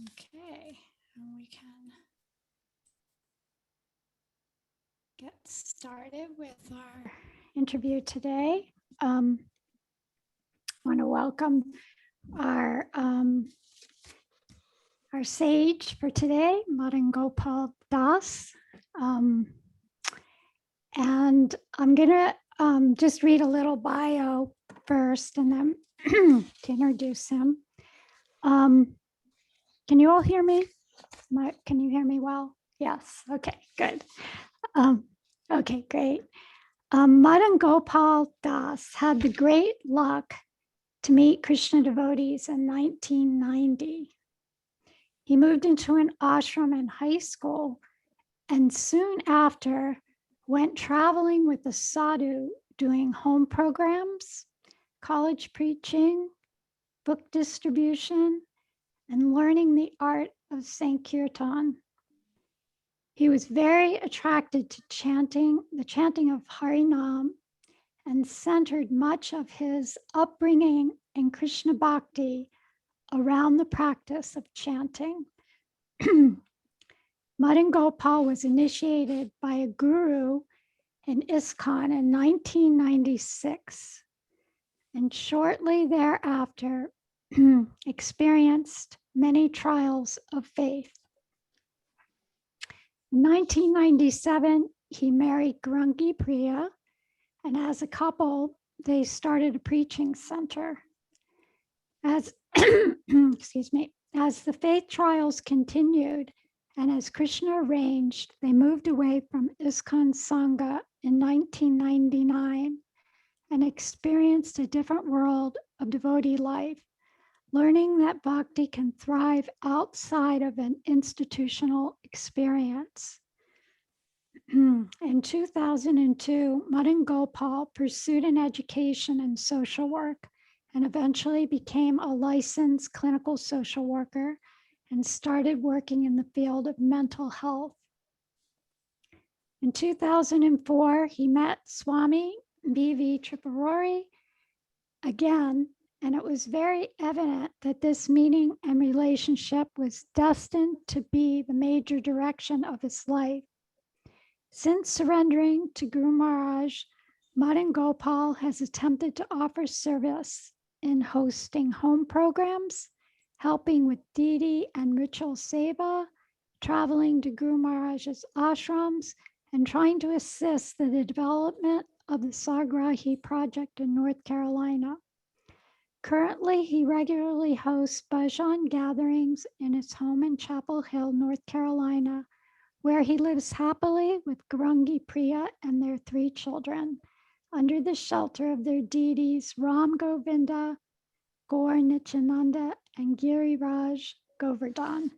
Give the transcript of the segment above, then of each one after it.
Okay, and we can get started with our interview today. I want to welcome our sage for today, Madan Gopal Das. And I'm gonna just read a little bio first and then to introduce him. Can you all hear me? Can you hear me well? Yes, okay, good. Okay, great. Madan Gopal Das had the great luck to meet Krishna devotees in 1990. He moved into an ashram in high school and soon after went traveling with the sadhu doing home programs, college preaching, book distribution, and learning the art of Sankirtan. He was very attracted to the chanting of Harinam, and centered much of his upbringing in Krishna Bhakti around the practice of chanting. Madan Gopal was initiated by a guru in ISKCON in 1996, and shortly thereafter experienced many trials of faith. In 1997, he married Grungi Priya, and as a couple, they started a preaching center. As excuse me, as the faith trials continued, and as Krishna arranged, they moved away from ISKCON Sangha in 1999 and experienced a different world of devotee life, learning that bhakti can thrive outside of an institutional experience. In 2002, Madan Gopal pursued an education in social work and eventually became a licensed clinical social worker and started working in the field of mental health. In 2004, he met Swami B.V. Tripurari again, and it was very evident that this meeting and relationship was destined to be the major direction of his life. Since surrendering to Guru Maharaj, Madan Gopal has attempted to offer service in hosting home programs, helping with deity and ritual seva, traveling to Guru Maharaj's ashrams, and trying to assist in the development of the Sagrahi project in North Carolina. Currently, he regularly hosts bhajan gatherings in his home in Chapel Hill, North Carolina, where he lives happily with Grungi Priya and their 3 children, under the shelter of their deities Ram Govinda, Gaur Nityananda, and Giriraj Govardhan.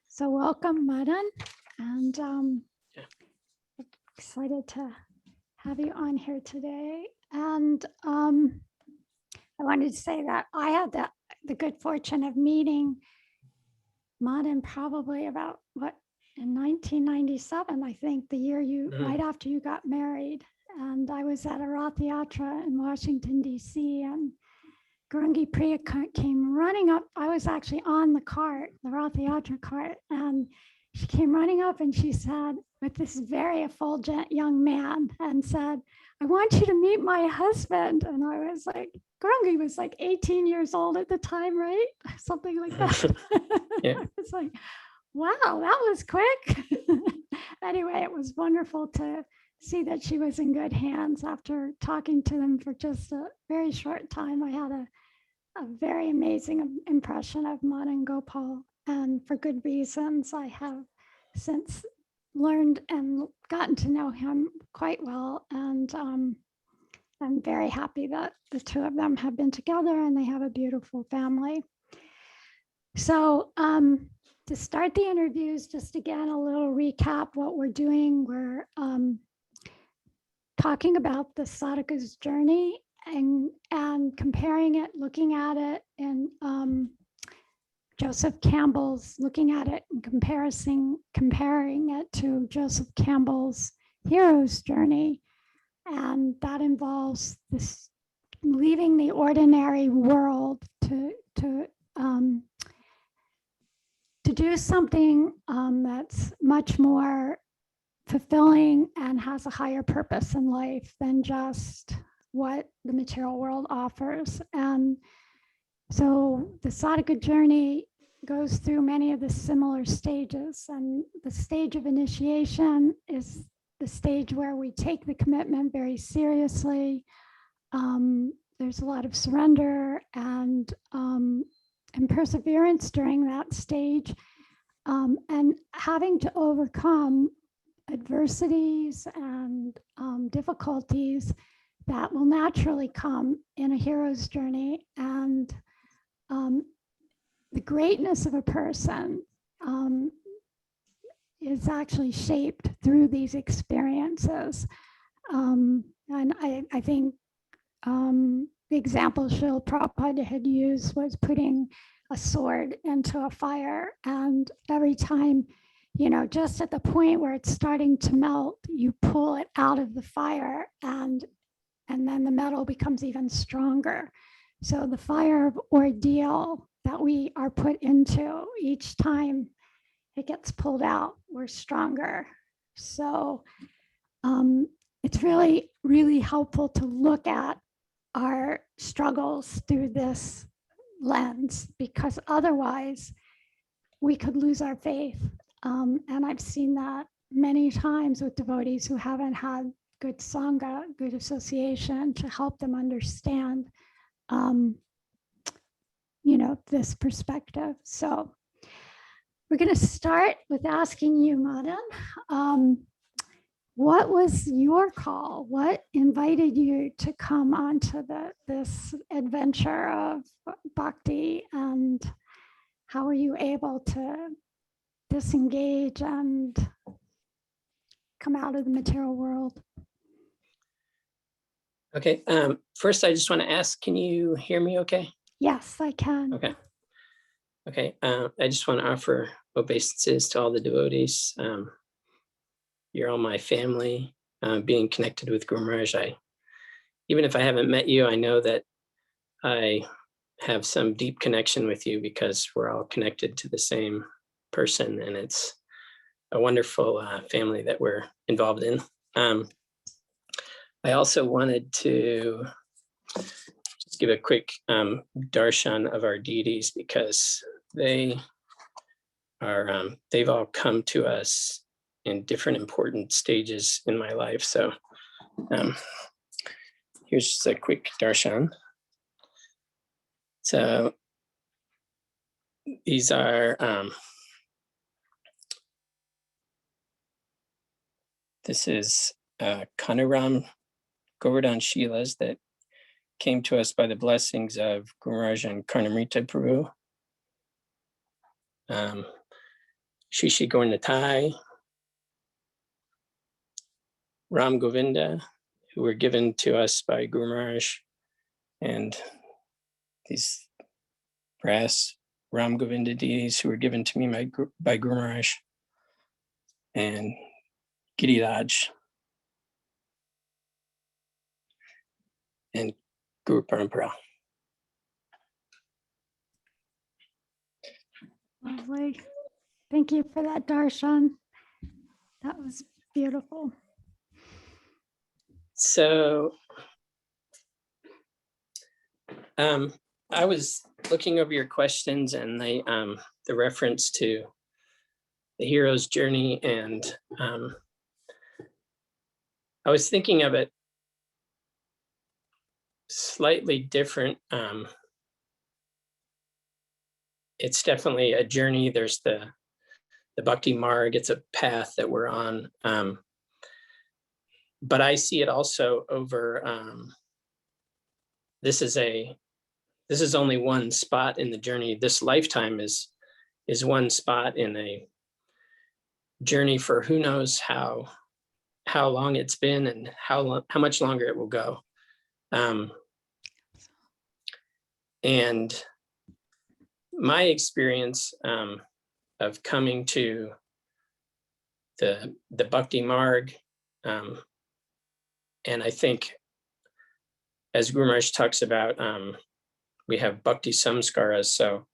So welcome, Madan, and excited to have you on here today. And I wanted to say that I had the good fortune of meeting Madan probably about in 1997, I think, the year right after you got married. And I was at a Rath Yatra in Washington, D.C., and Grungi Priya came running up. I was actually on the cart, the Rath Yatra cart, and she came running up and she said, with this very effulgent young man, and said, "I want you to meet my husband." And I was like, Grungi was like 18 years old at the time, right? Something like that. Yeah. I was like, wow, that was quick. Anyway, it was wonderful to see that she was in good hands after talking to them for just a very short time. I had a very amazing impression of Madan Gopal, and for good reasons. I have since learned and gotten to know him quite well, and I'm very happy that the 2 of them have been together and they have a beautiful family. So to start the interviews, just again, a little recap what we're doing. We're talking about the Sadhaka's journey and comparing it, looking at it, and Joseph Campbell's looking at it and comparing it to Joseph Campbell's hero's journey. And that involves this leaving the ordinary world to to do something that's much more fulfilling and has a higher purpose in life than just what the material world offers. And so the Sadhaka journey goes through many of the similar stages. And the stage of initiation is the stage where we take the commitment very seriously. There's a lot of surrender and perseverance during that stage, and having to overcome adversities and difficulties that will naturally come in a hero's journey. And the greatness of a person is actually shaped through these experiences. And I think the example Srila Prabhupada had used was putting a sword into a fire. And every time, just at the point where it's starting to melt, you pull it out of the fire, and then the metal becomes even stronger. So the fire of ordeal that we are put into, each time it gets pulled out, we're stronger. So it's really, really helpful to look at our struggles through this lens, because otherwise we could lose our faith. And I've seen that many times with devotees who haven't had good sanga, good association to help them understand, this perspective. So we're going to start with asking you, Madan, what was your call? What invited you to come onto this adventure of bhakti, and how were you able to disengage and come out of the material world? Okay. First, I just want to ask, can you hear me okay? Yes, I can. Okay. Okay. I just want to offer obeisances to all the devotees. You're all my family. Being connected with Guru Maharaj, even if I haven't met you, I know that I have some deep connection with you because we're all connected to the same person, and it's a wonderful family that we're involved in. I also wanted to just give a quick darshan of our deities, because they are they've all come to us in different important stages in my life. So here's just a quick darshan. So these are this is Kanaram Govardhan Shilas that came to us by the blessings of Guru Maharaj and Karnamrita Prabhu. Shishi Gornatai, Ram Govinda, who were given to us by Guru Maharaj, and these brass Ram Govinda deities who were given to me by Guru Maharaj, and Giriraj, and Guru Parampara. Lovely. Thank you for that darshan. That was beautiful. So I was looking over your questions and the reference to the hero's journey, and I was thinking of it slightly different. It's definitely a journey. There's the bhakti marg. It's a path that we're on. But I see it also over, this is only one spot in the journey. This lifetime is one spot in a journey for who knows how long it's been and how much longer it will go. And my experience of coming to the bhakti marg, and I think as Guru Maharaj talks about, we have bhakti samskaras. So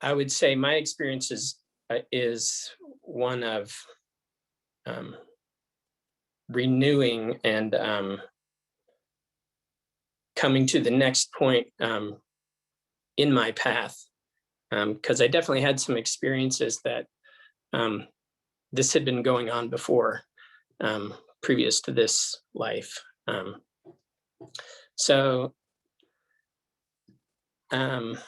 I would say my experience is one of renewing and coming to the next point in my path, because I definitely had some experiences that this had been going on before, previous to this life. So, and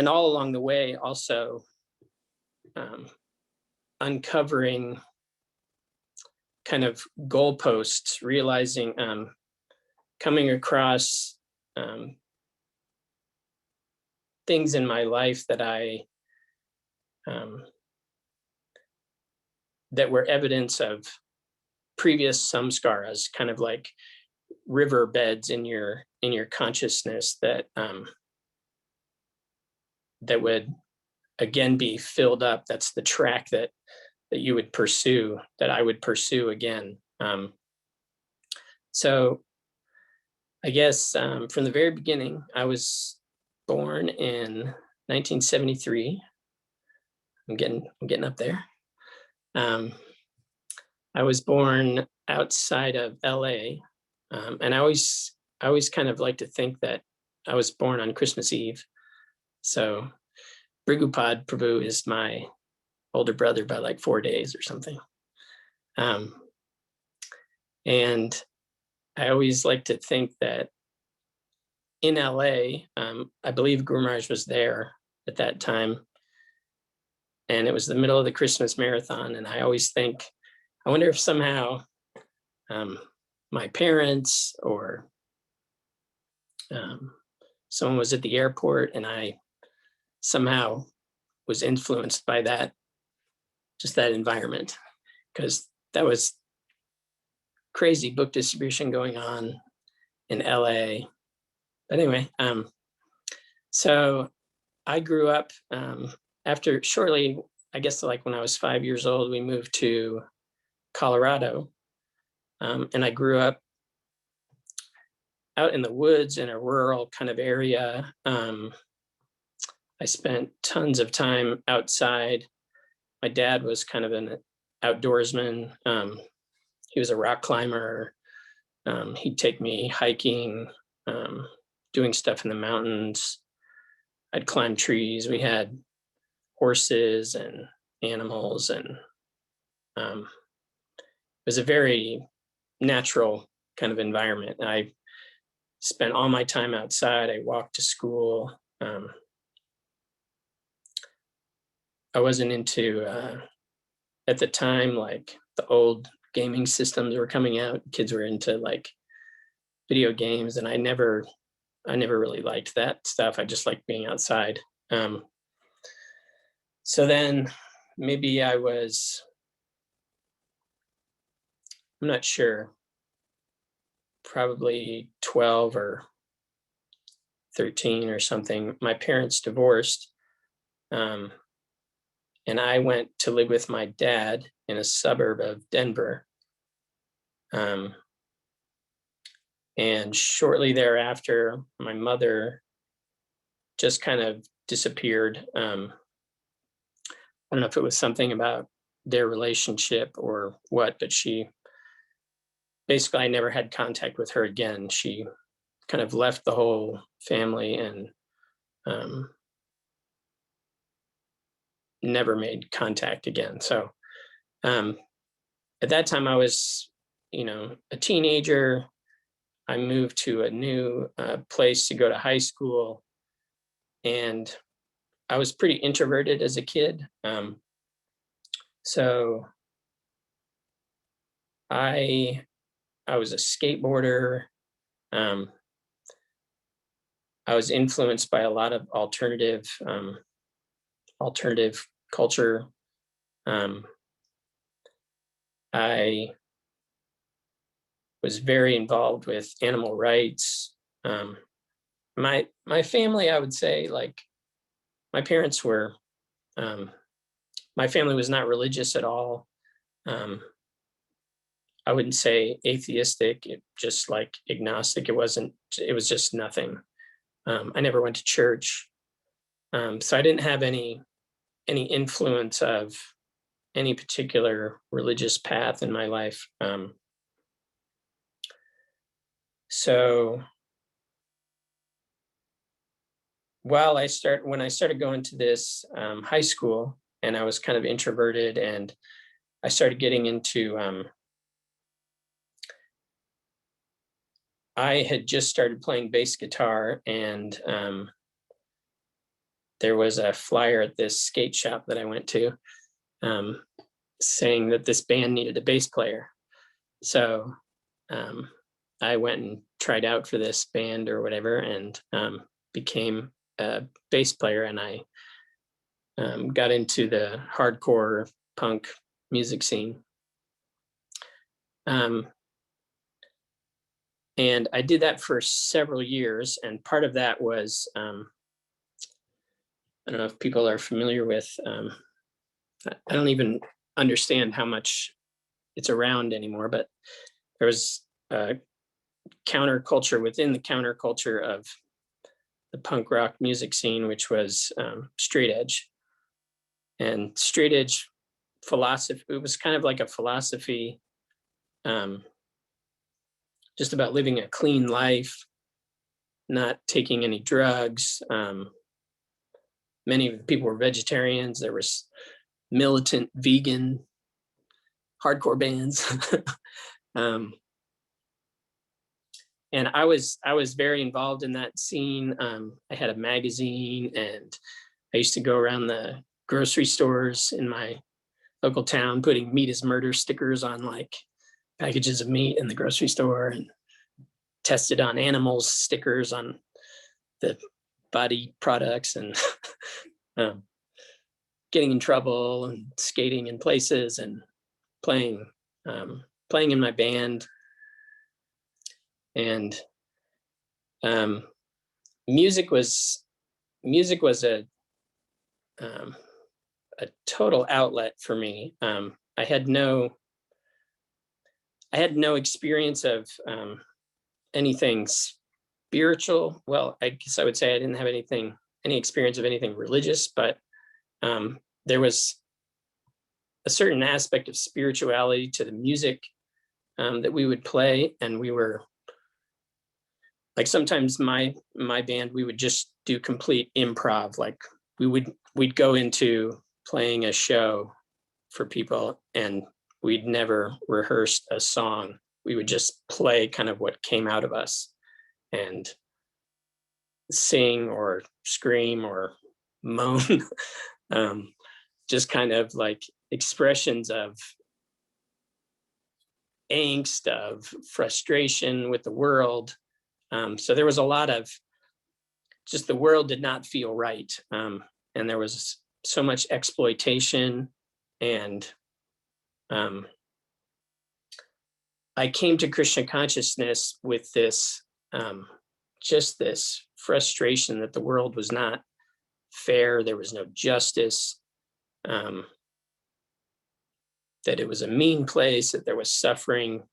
all along the way, also uncovering kind of goalposts, realizing, coming across things in my life that that were evidence of previous samskaras, kind of like riverbeds in your consciousness that that would again be filled up. That's the track that you would pursue, that I would pursue again. So I guess from the very beginning, I was born in 1973. I'm getting up there. I was born outside of LA, and I always kind of like to think that I was born on Christmas Eve. So Brigupad Prabhu is my older brother by like 4 days or something. And I always like to think that in LA, I believe Guru Maharaj was there at that time, and it was the middle of the Christmas marathon. And I always think, I wonder if somehow my parents or someone was at the airport and I somehow was influenced by that, just that environment, because that was crazy book distribution going on in LA. But anyway, so I grew up after shortly, I guess like when I was 5 years old, we moved to Colorado. And I grew up out in the woods in a rural kind of area. I spent tons of time outside. My dad was kind of an outdoorsman. He was a rock climber. He'd take me hiking, doing stuff in the mountains. I'd climb trees. We had horses and animals, and it was a very natural kind of environment. I spent all my time outside. I walked to school. I wasn't into, at the time, like the old gaming systems were coming out. Kids were into like video games, and I never really liked that stuff. I just liked being outside. So then maybe I was, I'm not sure, probably 12 or 13 or something. My parents divorced. And I went to live with my dad in a suburb of Denver. And shortly thereafter, my mother just kind of disappeared. I don't know if it was something about their relationship or what, but basically, I never had contact with her again. She kind of left the whole family and never made contact again. So at that time, I was, a teenager. I moved to a new place to go to high school, and I was pretty introverted as a kid. So I was a skateboarder. I was influenced by a lot of alternative culture. I was very involved with animal rights. My family, I would say, like, my parents were, my family was not religious at all. I wouldn't say atheistic, just like agnostic. It was just nothing. I never went to church. So I didn't have any influence of any particular religious path in my life. So when I started going to this high school, and I was kind of introverted, and I started getting into, I had just started playing bass guitar, and there was a flyer at this skate shop that I went to, saying that this band needed a bass player. So I went and tried out for this band or whatever, and became a bass player, and I got into the hardcore punk music scene. And I did that for several years, and part of that was, I don't know if people are familiar with, I don't even understand how much it's around anymore, but there was a counterculture within the counterculture of the punk rock music scene, which was straight edge. And straight edge philosophy, it was kind of like a philosophy just about living a clean life, not taking any drugs. Many people were vegetarians. There was militant vegan hardcore bands. And I was very involved in that scene. I had a magazine, and I used to go around the grocery stores in my local town putting meat is murder stickers on like packages of meat in the grocery store, and tested on animals stickers on the body products, and getting in trouble and skating in places and playing in my band. And music was a total outlet for me. I had no experience of anything spiritual. Well, I guess I would say I didn't have any experience of anything religious, but there was a certain aspect of spirituality to the music that we would play. And we were like, sometimes my band, we would just do complete improv. Like we'd go into playing a show for people, and we'd never rehearsed a song. We would just play kind of what came out of us, and sing or scream or moan, just kind of like expressions of angst, of frustration with the world. So there was a lot of just, the world did not feel right. And there was so much exploitation. And I came to Krishna consciousness with this, just this frustration that the world was not fair. There was no justice, that it was a mean place, that there was suffering.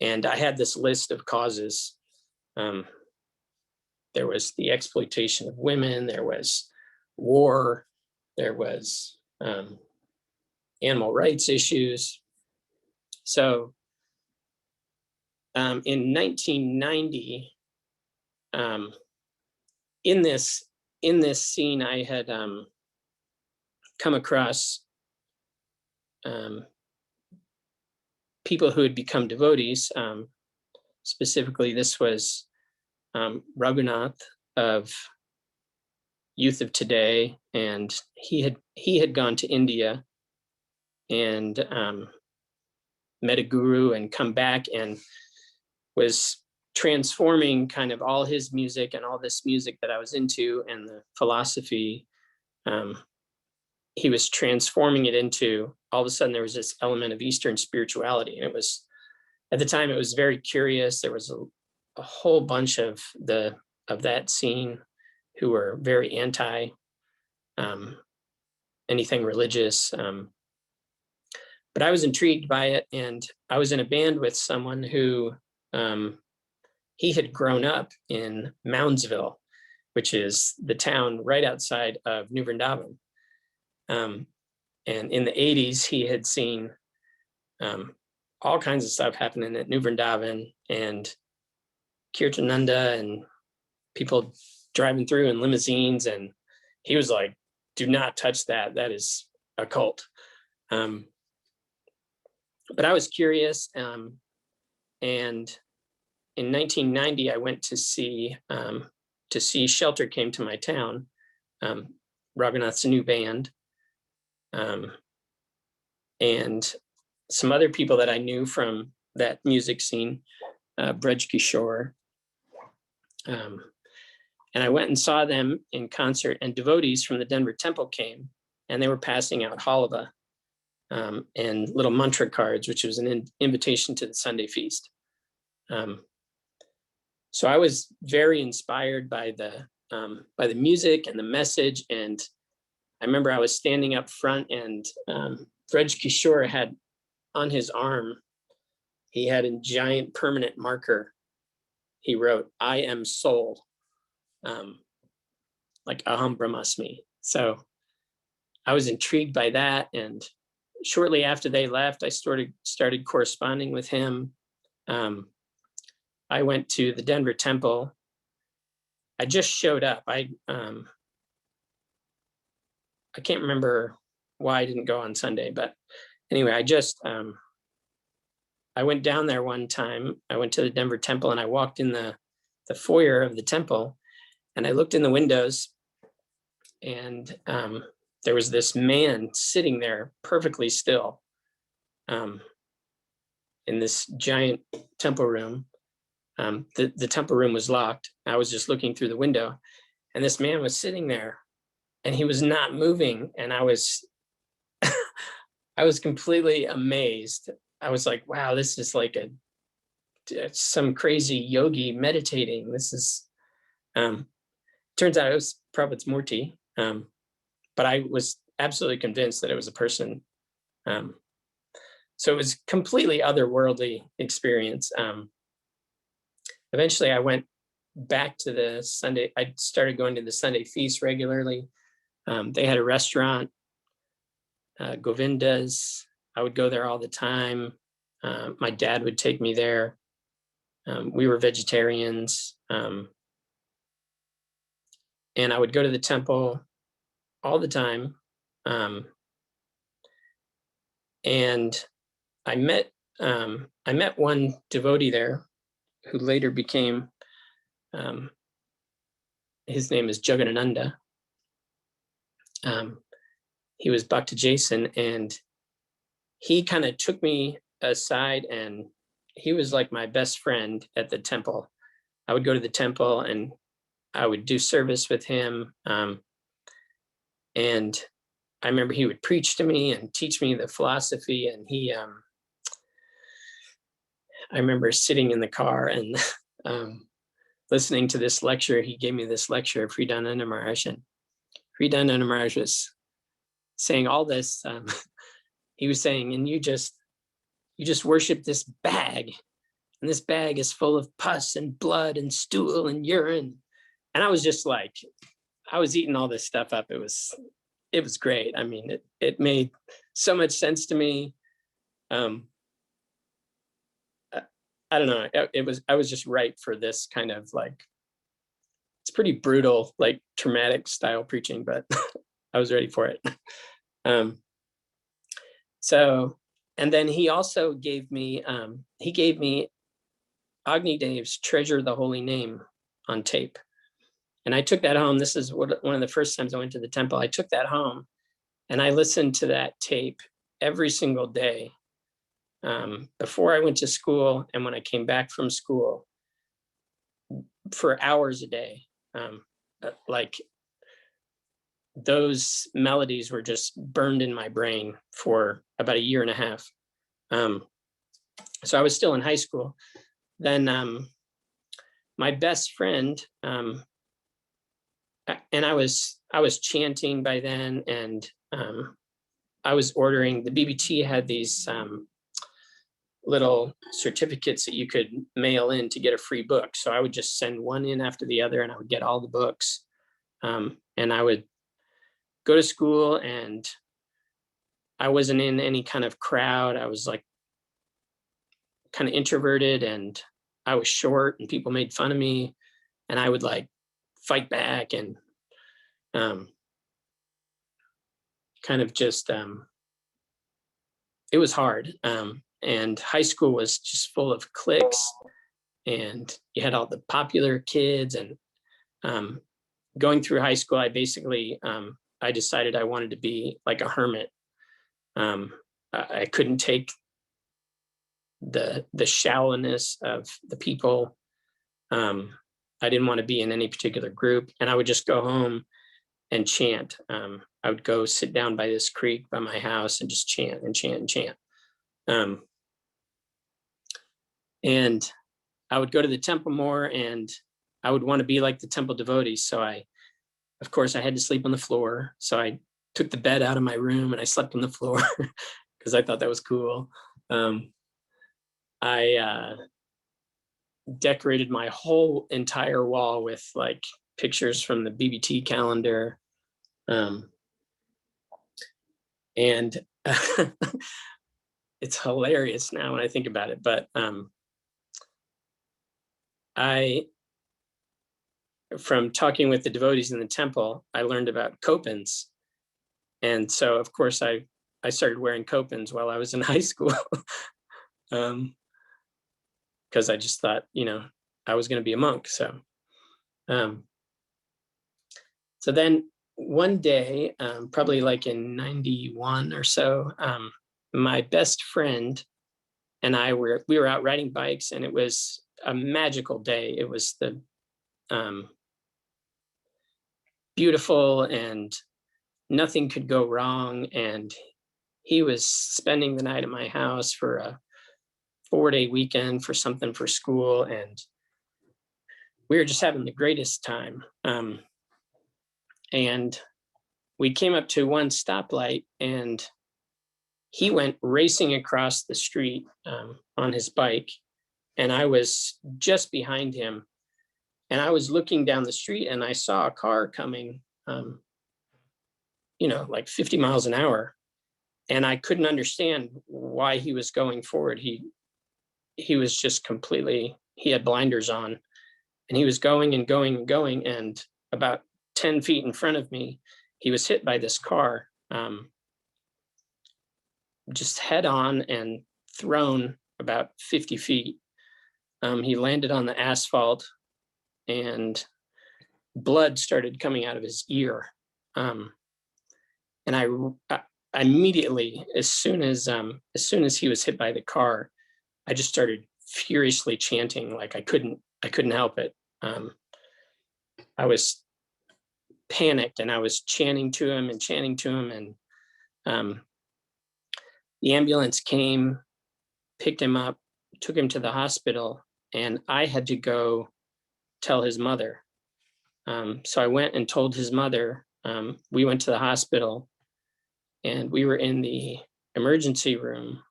And I had this list of causes. There was the exploitation of women, there was war, there was animal rights issues. So in 1990, in this scene, I had come across people who had become devotees. Specifically, this was Raghunath of Youth of Today, and he had gone to India and met a guru and come back and was transforming kind of all his music and all this music that I was into and the philosophy. He was transforming it into, all of a sudden there was this element of Eastern spirituality. And it was, at the time, it was very curious. There was a whole bunch of that scene who were very anti anything religious. But I was intrigued by it, and I was in a band with someone who he had grown up in Moundsville, which is the town right outside of New Vrindavan. And in the 80s, he had seen all kinds of stuff happening at New Vrindavan and Kirtananda and people driving through in limousines. And he was like, do not touch that. That is a cult. But I was curious. And in 1990, I went to see Shelter came to my town, Raghunath's new band. And some other people that I knew from that music scene, Braj Kishore. And I went and saw them in concert, and devotees from the Denver temple came, and they were passing out halava and little mantra cards, which was an invitation to the Sunday feast. So I was very inspired by the music and the message. And I remember I was standing up front, and Braj Kishore had on his arm, he had a giant permanent marker. He wrote, "I am soul," like Aham Brahmasmi. So I was intrigued by that. And shortly after they left, I started corresponding with him. I went to the Denver temple. I just showed up. I can't remember why I didn't go on Sunday, but anyway, I went down there one time. I went to the Denver temple, and I walked in the foyer of the temple, and I looked in the windows, and there was this man sitting there perfectly still in this giant temple room. The temple room was locked. I was just looking through the window, and this man was sitting there, and he was not moving. And I was completely amazed. I was like, wow, this is like some crazy yogi meditating. This is, turns out it was Prabhupada's Murti. But I was absolutely convinced that it was a person. So it was completely otherworldly experience. Eventually I went back to the Sunday. I started going to the Sunday feast regularly. They had a restaurant, Govinda's. I would go there all the time. My dad would take me there. We were vegetarians. And I would go to the temple all the time. And I met one devotee there who later became, his name is Jagadananda. He was Bhakti Jason, and he kind of took me aside, and he was like my best friend at the temple. I would go to the temple and I would do service with him. And I remember he would preach to me and teach me the philosophy. And I remember sitting in the car and listening to this lecture. He gave me this lecture of Hridayananda Maharaj, and Hridayananda Maharaj was saying all this. He was saying, and you just worship this bag, and this bag is full of pus and blood and stool and urine. And I was just like, I was eating all this stuff up. It was great. I mean, it made so much sense to me. I don't know. I was just right for this kind of like, it's pretty brutal, like traumatic style preaching, but I was ready for it. So, and then he also gave me Agni Dev's Treasure the Holy Name on tape. And I took that home. This is one of the first times I went to the temple. I took that home and I listened to that tape every single day before I went to school and when I came back from school for hours a day. Like those melodies were just burned in my brain for about a year and a half. So I was still in high school. Then my best friend, and I was chanting by then, and I was ordering, the BBT had these little certificates that you could mail in to get a free book. So I would just send one in after the other, and I would get all the books. And I would go to school, and I wasn't in any kind of crowd. I was like kind of introverted, and I was short, and people made fun of me, and I would like fight back, and kind of just it was hard. And high school was just full of cliques, and you had all the popular kids. And going through high school, I basically I decided I wanted to be like a hermit. I couldn't take the shallowness of the people. I didn't want to be in any particular group, and I would just go home and chant. I would go sit down by this creek by my house and just chant and chant and chant. And I would go to the temple more, and I would want to be like the temple devotees. So of course, I had to sleep on the floor. So I took the bed out of my room and I slept on the floor because I thought that was cool. I decorated my whole entire wall with like pictures from the BBT calendar. And it's hilarious now when I think about it. But from talking with the devotees in the temple, I learned about kopans. And so, of course, I started wearing kopans while I was in high school. Because I just thought, I was going to be a monk. So then one day, probably like in 91 or so, my best friend and we were out riding bikes, and it was a magical day. It was the beautiful, and nothing could go wrong. And he was spending the night at my house for a 4-day weekend for something for school, and we were just having the greatest time. And we came up to one stoplight, and he went racing across the street on his bike, and I was just behind him. And I was looking down the street, and I saw a car coming, like 50 miles an hour. And I couldn't understand why he was going forward. He was just he had blinders on, and he was going and going and going. And about 10 feet in front of me, he was hit by this car, just head on, and thrown about 50 feet. He landed on the asphalt, and blood started coming out of his ear. And I immediately, as soon as he was hit by the car, I just started furiously chanting. Like I couldn't help it. I was panicked, and I was chanting to him, and the ambulance came, picked him up, took him to the hospital, and I had to go tell his mother. So I went and told his mother. We went to the hospital, and we were in the emergency room.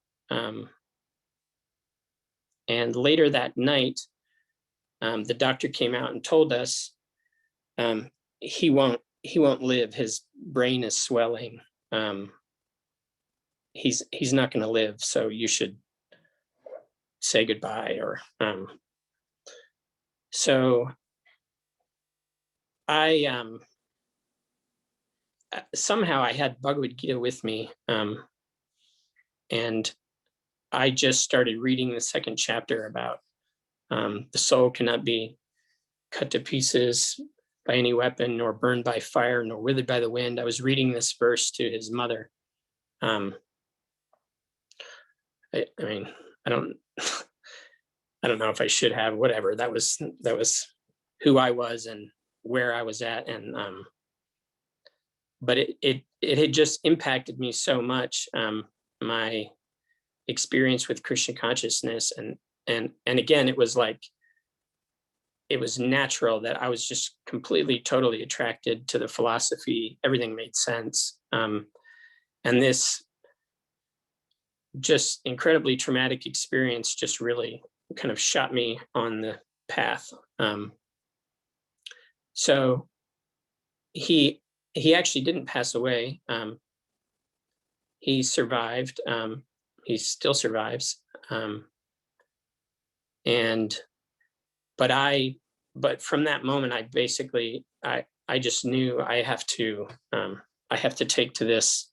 And later that night, the doctor came out and told us he won't live. His brain is swelling. He's not going to live. So you should say goodbye. Or so I somehow I had Bhagavad Gita with me, and I just started reading the second chapter about the soul cannot be cut to pieces by any weapon, nor burned by fire, nor withered by the wind. I was reading this verse to his mother. I mean, I don't know if I should have. Whatever. That was who I was and where I was at, and but it had just impacted me so much. My experience with Krishna consciousness, and again, it was like, it was natural that I was just completely, totally attracted to the philosophy. Everything made sense. And this just incredibly traumatic experience just really kind of shot me on the path. So he actually didn't pass away. He survived. He still survives. But from that moment, I just knew I have to take to this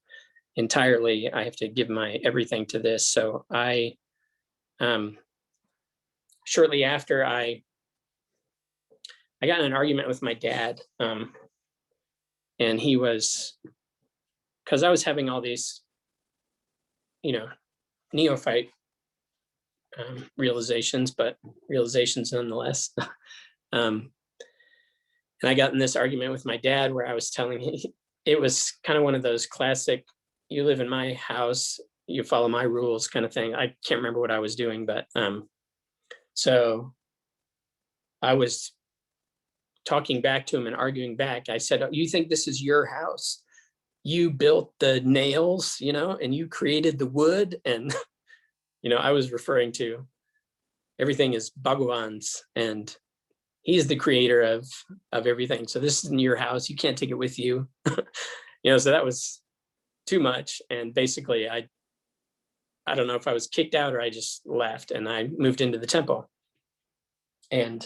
entirely. I have to give my everything to this. So shortly after, I got in an argument with my dad, and he was, because I was having all these, neophyte realizations, but realizations nonetheless. And I got in this argument with my dad where I was telling him, it was kind of one of those classic, you live in my house, you follow my rules kind of thing. I can't remember what I was doing, but so I was talking back to him and arguing back. I said, "Oh, you think this is your house? You built the nails, and you created the wood." And, I was referring to everything is Bhagavan's, and he's the creator of everything. So this isn't your house. You can't take it with you. So that was too much. And basically I don't know if I was kicked out or I just left, and I moved into the temple. And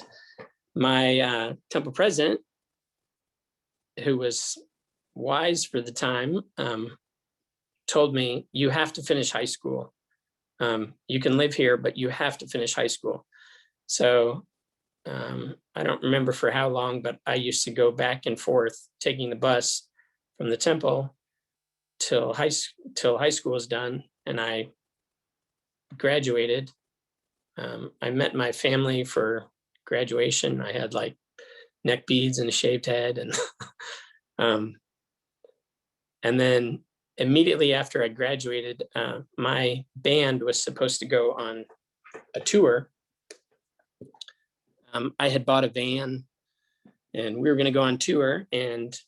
my temple president, who was wise for the time, told me, you have to finish high school. You can live here, but you have to finish high school. So I don't remember for how long, but I used to go back and forth taking the bus from the temple till high school was done, and I graduated. I met my family for graduation. I had like neck beads and a shaved head, and then immediately after I graduated, my band was supposed to go on a tour. I had bought a van, and we were going to go on tour, and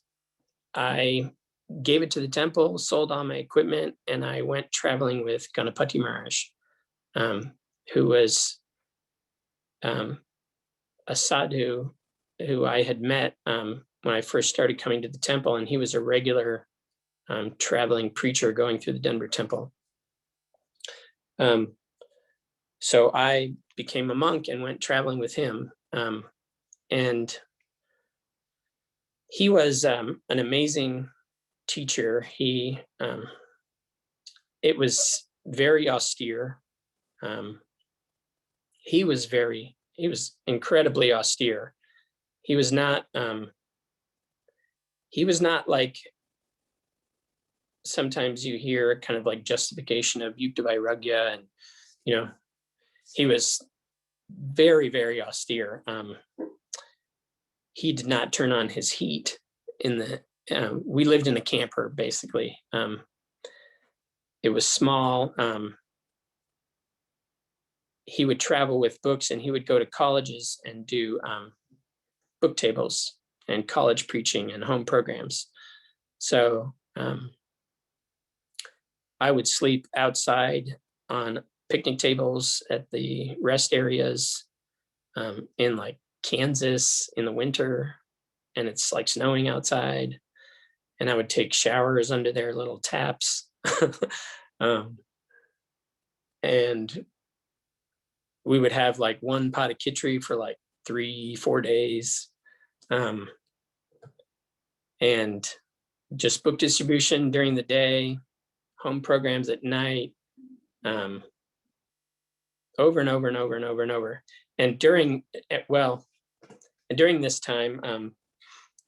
I gave it to the temple, sold all my equipment, and I went traveling with Ganapati Maharaj, who was a sadhu who I had met when I first started coming to the temple, and he was a regular traveling preacher going through the Denver temple. So I became a monk and went traveling with him. And he was an amazing teacher. It was very austere. He was incredibly austere. He was not like, sometimes you hear kind of like justification of yukta vairagya, and he was very, very austere. He did not turn on his heat we lived in a camper, basically. It was small. He would travel with books, and he would go to colleges and do book tables and college preaching and home programs. So I would sleep outside on picnic tables at the rest areas in like Kansas in the winter, and it's like snowing outside, and I would take showers under their little taps. And we would have like one pot of khichdi for like 3-4 days, and just book distribution during the day, home programs at night, over and over and over and over and over. And during this time,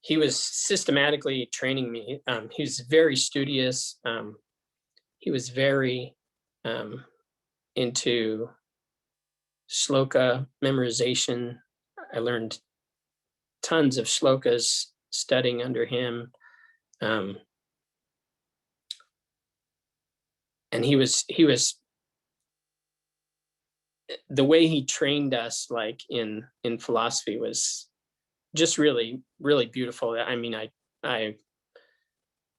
he was systematically training me. He was very studious. He was very into shloka memorization. I learned tons of shlokas studying under him. And he was the way he trained us, like in philosophy, was just really, really beautiful. I mean, I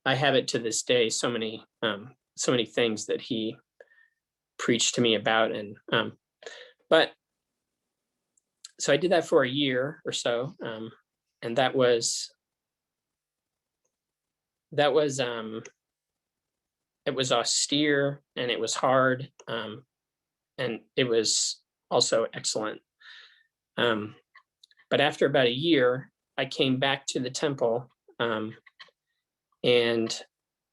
have it to this day. So many things that he preached to me about. And but so I did that for a year or so, and that was it was austere and it was hard, and it was also excellent. But after about a year, I came back to the temple, and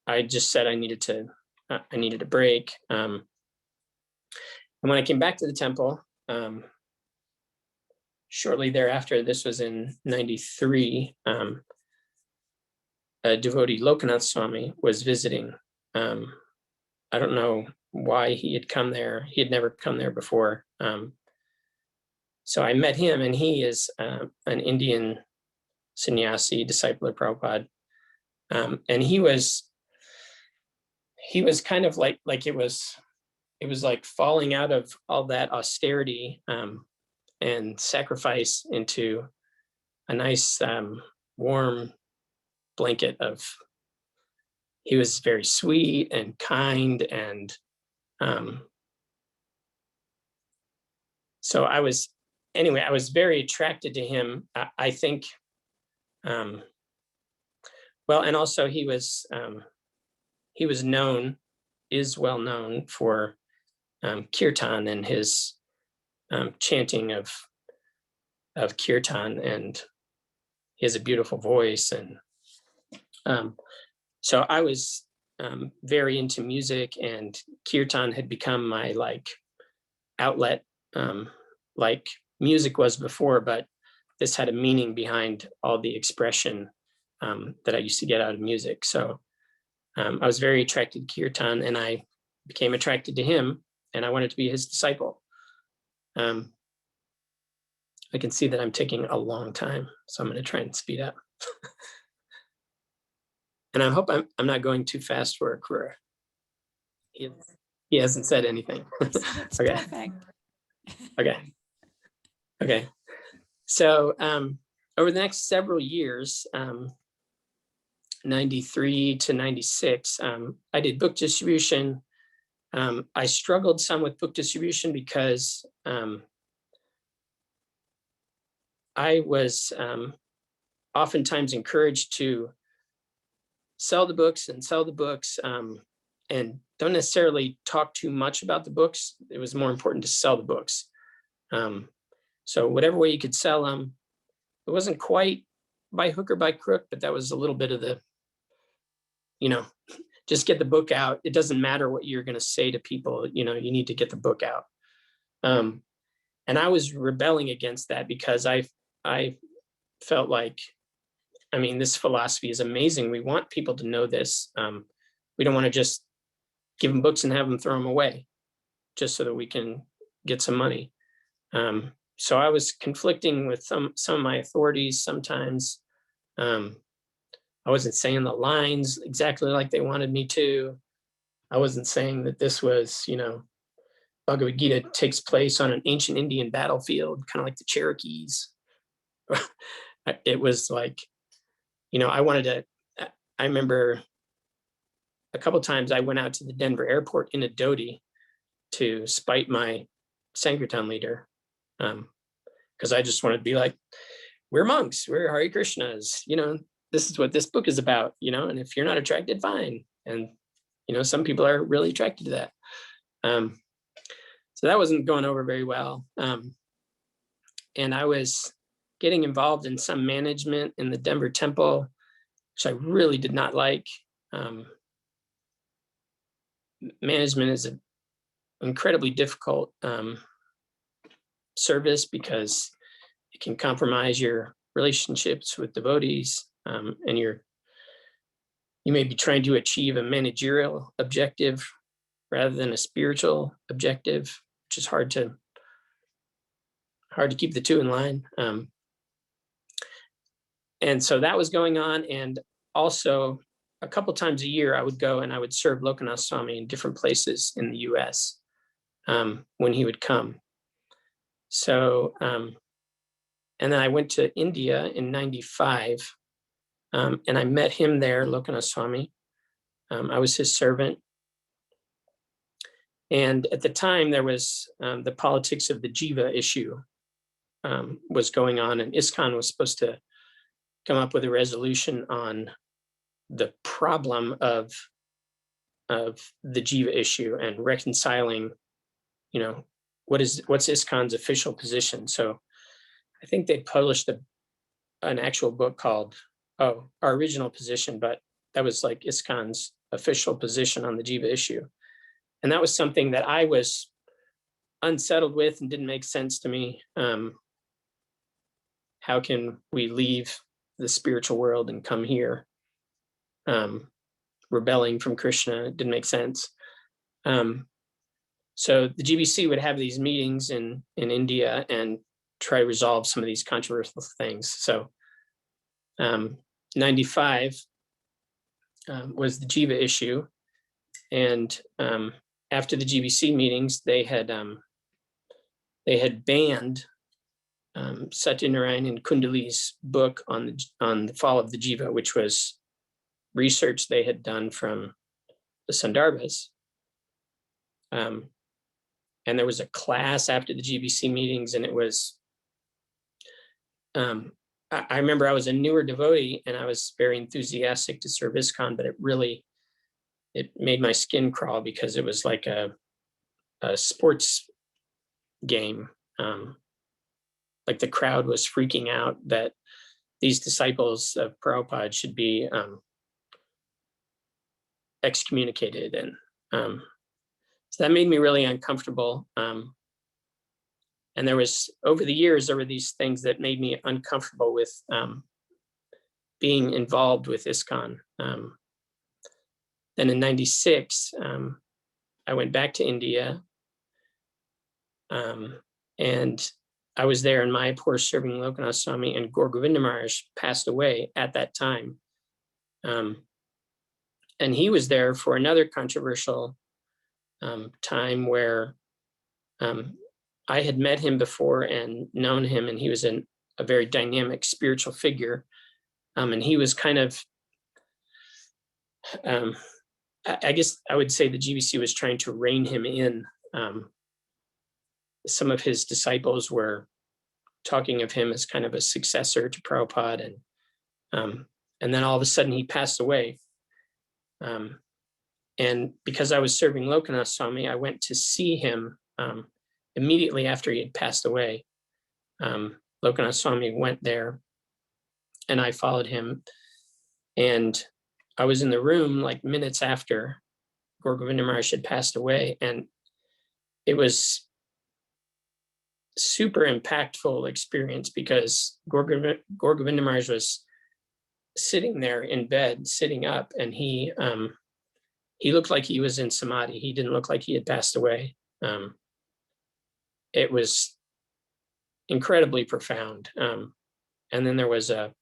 I just said I needed a break. And when I came back to the temple, shortly thereafter, this was in '93, a devotee, Lokanath Swami, was visiting. I don't know why he had come there. He had never come there before. So I met him, and he is an Indian sannyasi, disciple of Prabhupada. And he was kind of like it was like falling out of all that austerity and sacrifice into a nice warm blanket of. He was very sweet and kind, and so I was very attracted to him. I think, well, and also he was is well known for kirtan and his chanting of kirtan, and he has a beautiful voice. And so I was very into music, and kirtan had become my outlet, like music was before, but this had a meaning behind all the expression that I used to get out of music. So I was very attracted to kirtan, and I became attracted to him, and I wanted to be his disciple. I can see that I'm taking a long time, so I'm going to try and speed up. And I hope I'm not going too fast for Akrura. He hasn't said anything. It's Okay. perfect. Okay. So over the next several years, 93 to 96, I did book distribution. I struggled some with book distribution because I was oftentimes encouraged to sell the books, and don't necessarily talk too much about the books. It was more important to sell the books. So whatever way you could sell them, it wasn't quite by hook or by crook, but that was a little bit of the, just get the book out. It doesn't matter what you're going to say to people, you need to get the book out. And I was rebelling against that because I felt like, this philosophy is amazing. We want people to know this. We don't want to just give them books and have them throw them away just so that we can get some money. So I was conflicting with some of my authorities sometimes. I wasn't saying the lines exactly like they wanted me to. I wasn't saying that this was, Bhagavad Gita takes place on an ancient Indian battlefield, kind of like the Cherokees. It was like, I remember a couple of times I went out to the Denver airport in a dhoti to spite my Sankirtan leader, because I just wanted to be like, we're monks, we're Hare Krishnas, this is what this book is about, and if you're not attracted, fine. And, some people are really attracted to that. So that wasn't going over very well. And I was getting involved in some management in the Denver temple, which I really did not like. Management is an incredibly difficult service because it can compromise your relationships with devotees, and you may be trying to achieve a managerial objective rather than a spiritual objective, which is hard to keep the two in line. And so that was going on. And also a couple times a year, I would go and I would serve Lokanath Swami in different places in the US when he would come. So, and then I went to India in 95, and I met him there, Lokanath Swami. I was his servant. And at the time, there was the politics of the Jiva issue was going on, and ISKCON was supposed to come up with a resolution on the problem of the Jiva issue and reconciling, what's ISKCON's official position. So I think they published an actual book called, Our Original Position, but that was like ISKCON's official position on the Jiva issue. And that was something that I was unsettled with and didn't make sense to me. How can we leave the spiritual world and come here? Rebelling from Krishna, it didn't make sense. So the GBC would have these meetings in India and try to resolve some of these controversial things. So 95 was the Jiva issue. And after the GBC meetings, they had banned Satyanarayan Kundali's book on the fall of the Jiva, which was research they had done from the Sandarbhas. And there was a class after the GBC meetings, and it was, I remember I was a newer devotee and I was very enthusiastic to serve ISKCON, but it made my skin crawl because it was like a sports game. Like the crowd was freaking out that these disciples of Prabhupada should be excommunicated. And so that made me really uncomfortable. And there was, over the years, there were these things that made me uncomfortable with being involved with ISKCON. Then in 96, I went back to India, and I was there in Mayapur serving Lokanath Swami, and Gaur Govinda Maharaj passed away at that time. And he was there for another controversial time where I had met him before and known him, and he was a very dynamic spiritual figure. And he was kind of, I guess I would say the GBC was trying to rein him in. Some of his disciples were talking of him as kind of a successor to Prabhupada. And then all of a sudden he passed away. And because I was serving Lokanath Swami, I went to see him immediately after he had passed away. Lokanath Swami went there and I followed him. And I was in the room like minutes after Gaur Govinda Maharaj had passed away. And it was super impactful experience because Gaur Govinda Maharaj was sitting there in bed, sitting up, and he looked like he was in samadhi. He didn't look like he had passed away. It was incredibly profound. And then there was a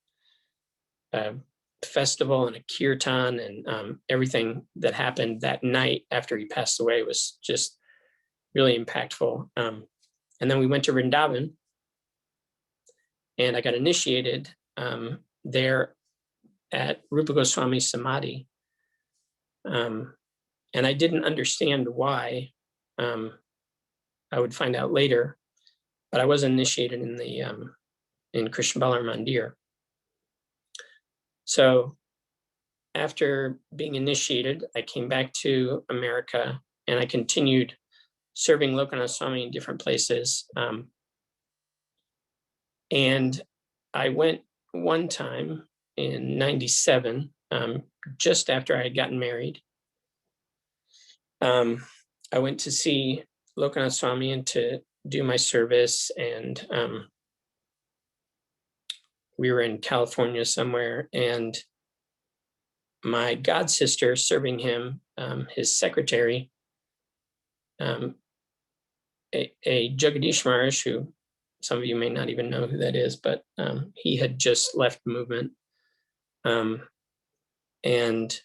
festival and a kirtan, and everything that happened that night after he passed away was just really impactful. And then we went to Vrindavan, and I got initiated there at Rupa Goswami's Samadhi. And I didn't understand why. I would find out later, but I was initiated in Krishna Balar Mandir. So after being initiated, I came back to America and I continued serving Lokanath Swami in different places. And I went one time in 97, just after I had gotten married. I went to see Lokanath Swami and to do my service, and we were in California somewhere, and my god sister serving him, his secretary, a Jagadish Maharaj, who some of you may not even know who that is, but he had just left the movement. And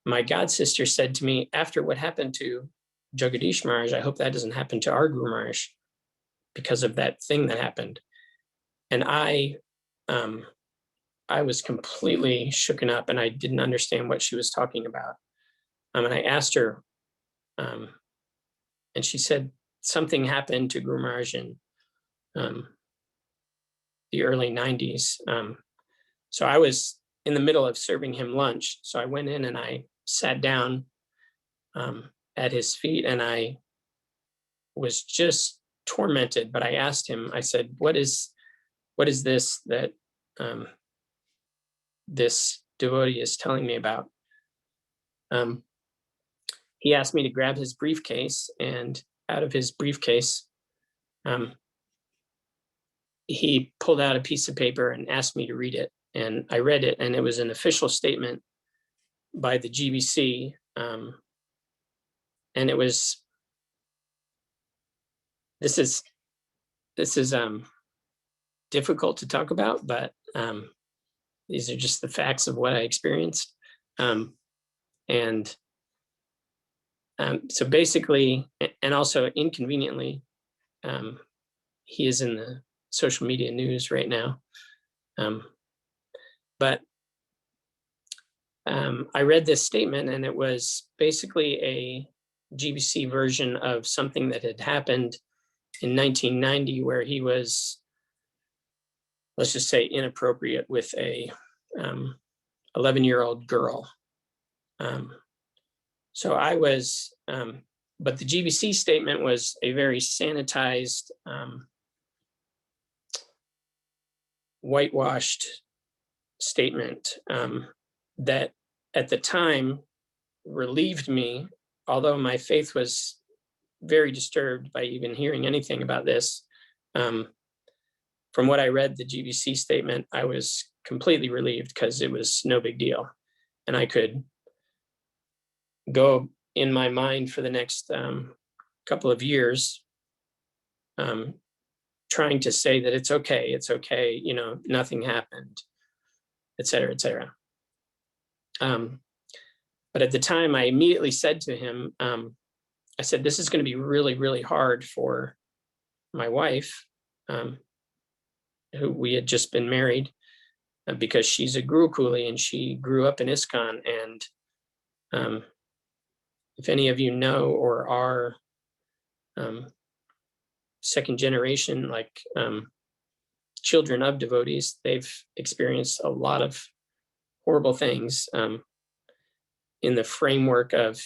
my god sister said to me, after what happened to Jagadish Maharaj, I hope that doesn't happen to our Guru Maharaj because of that thing that happened. And I was completely shooken up, and I didn't understand what she was talking about. And I asked her, And she said something happened to Guru Maharaj in the early 90s. So I was in the middle of serving him lunch. So I went in and I sat down at his feet, and I was just tormented. But I asked him, I said, what is this that this devotee is telling me about? He asked me to grab his briefcase, and out of his briefcase, he pulled out a piece of paper and asked me to read it. And I read it, and it was an official statement by the GBC. And it was, this is difficult to talk about, but these are just the facts of what I experienced. So basically, and also inconveniently, he is in the social media news right now. But I read this statement, and it was basically a GBC version of something that had happened in 1990, where he was, let's just say, inappropriate with a 11-year-old girl. So I was, but the GBC statement was a very sanitized, whitewashed statement that at the time relieved me, although my faith was very disturbed by even hearing anything about this. From what I read, the GBC statement, I was completely relieved because it was no big deal. And I could go in my mind for the next couple of years trying to say that it's okay, you know, nothing happened, et cetera, et cetera. But at the time, I immediately said to him, I said, this is going to be really, really hard for my wife, who we had just been married, because she's a Guru Kuli and she grew up in ISKCON. And if any of you know or are second generation, like children of devotees, they've experienced a lot of horrible things in the framework of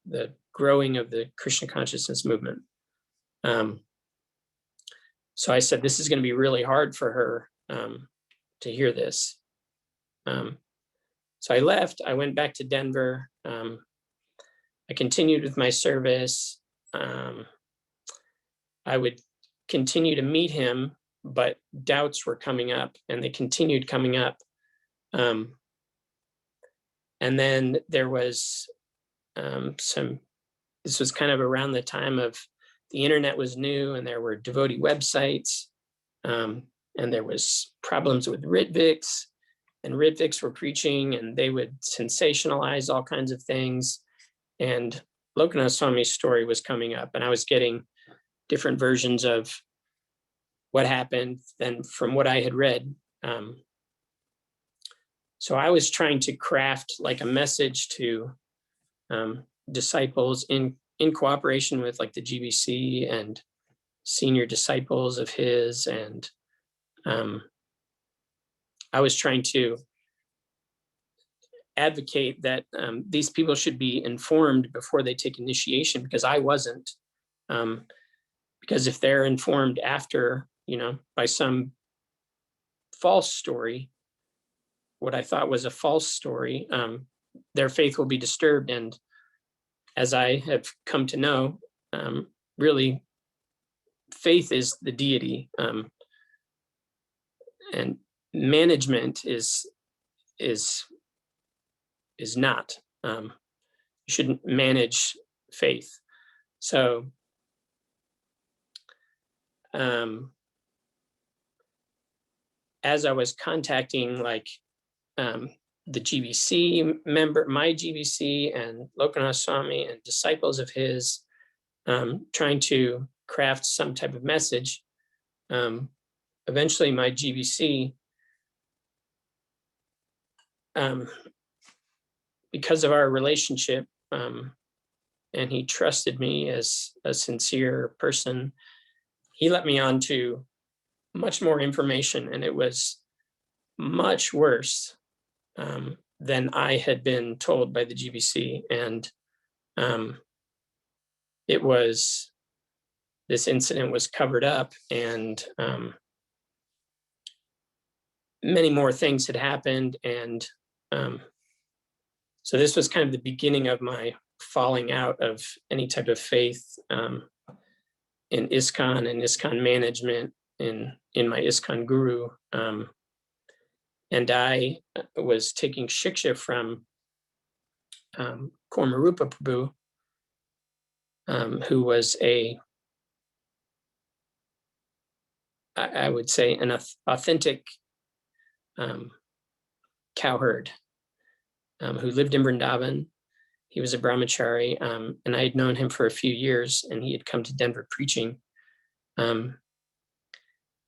the growing of the Krishna consciousness movement. So I said, this is going to be really hard for her to hear this. So I left, I went back to Denver. I continued with my service. I would continue to meet him, but doubts were coming up, and they continued coming up. And then there was this was kind of around the time of the internet was new, and there were devotee websites, and there was problems with Ritviks, and Ritviks were preaching, and they would sensationalize all kinds of things. And Lokanath Swami's story was coming up, and I was getting different versions of what happened than from what I had read. So I was trying to craft like a message to disciples in cooperation with like the GBC and senior disciples of his. And I was trying to advocate that these people should be informed before they take initiation, because I wasn't. Because if they're informed after, you know, by some false story, what I thought was a false story, their faith will be disturbed. And as I have come to know, really, faith is the deity, and management is not. You shouldn't manage faith. So as I was contacting like the GBC member, my GBC, and Lokanath Swami and disciples of his, trying to craft some type of message, eventually my GBC, because of our relationship, and he trusted me as a sincere person. He let me on to much more information, and it was much worse than I had been told by the GBC. And it was, this incident was covered up, and many more things had happened. And so this was kind of the beginning of my falling out of any type of faith in ISKCON and ISKCON management, in my ISKCON guru. And I was taking shiksha from Kormarupa Prabhu, who was I would say, an authentic cowherd who lived in Vrindavan. He was a brahmachari, and I had known him for a few years, and he had come to Denver preaching.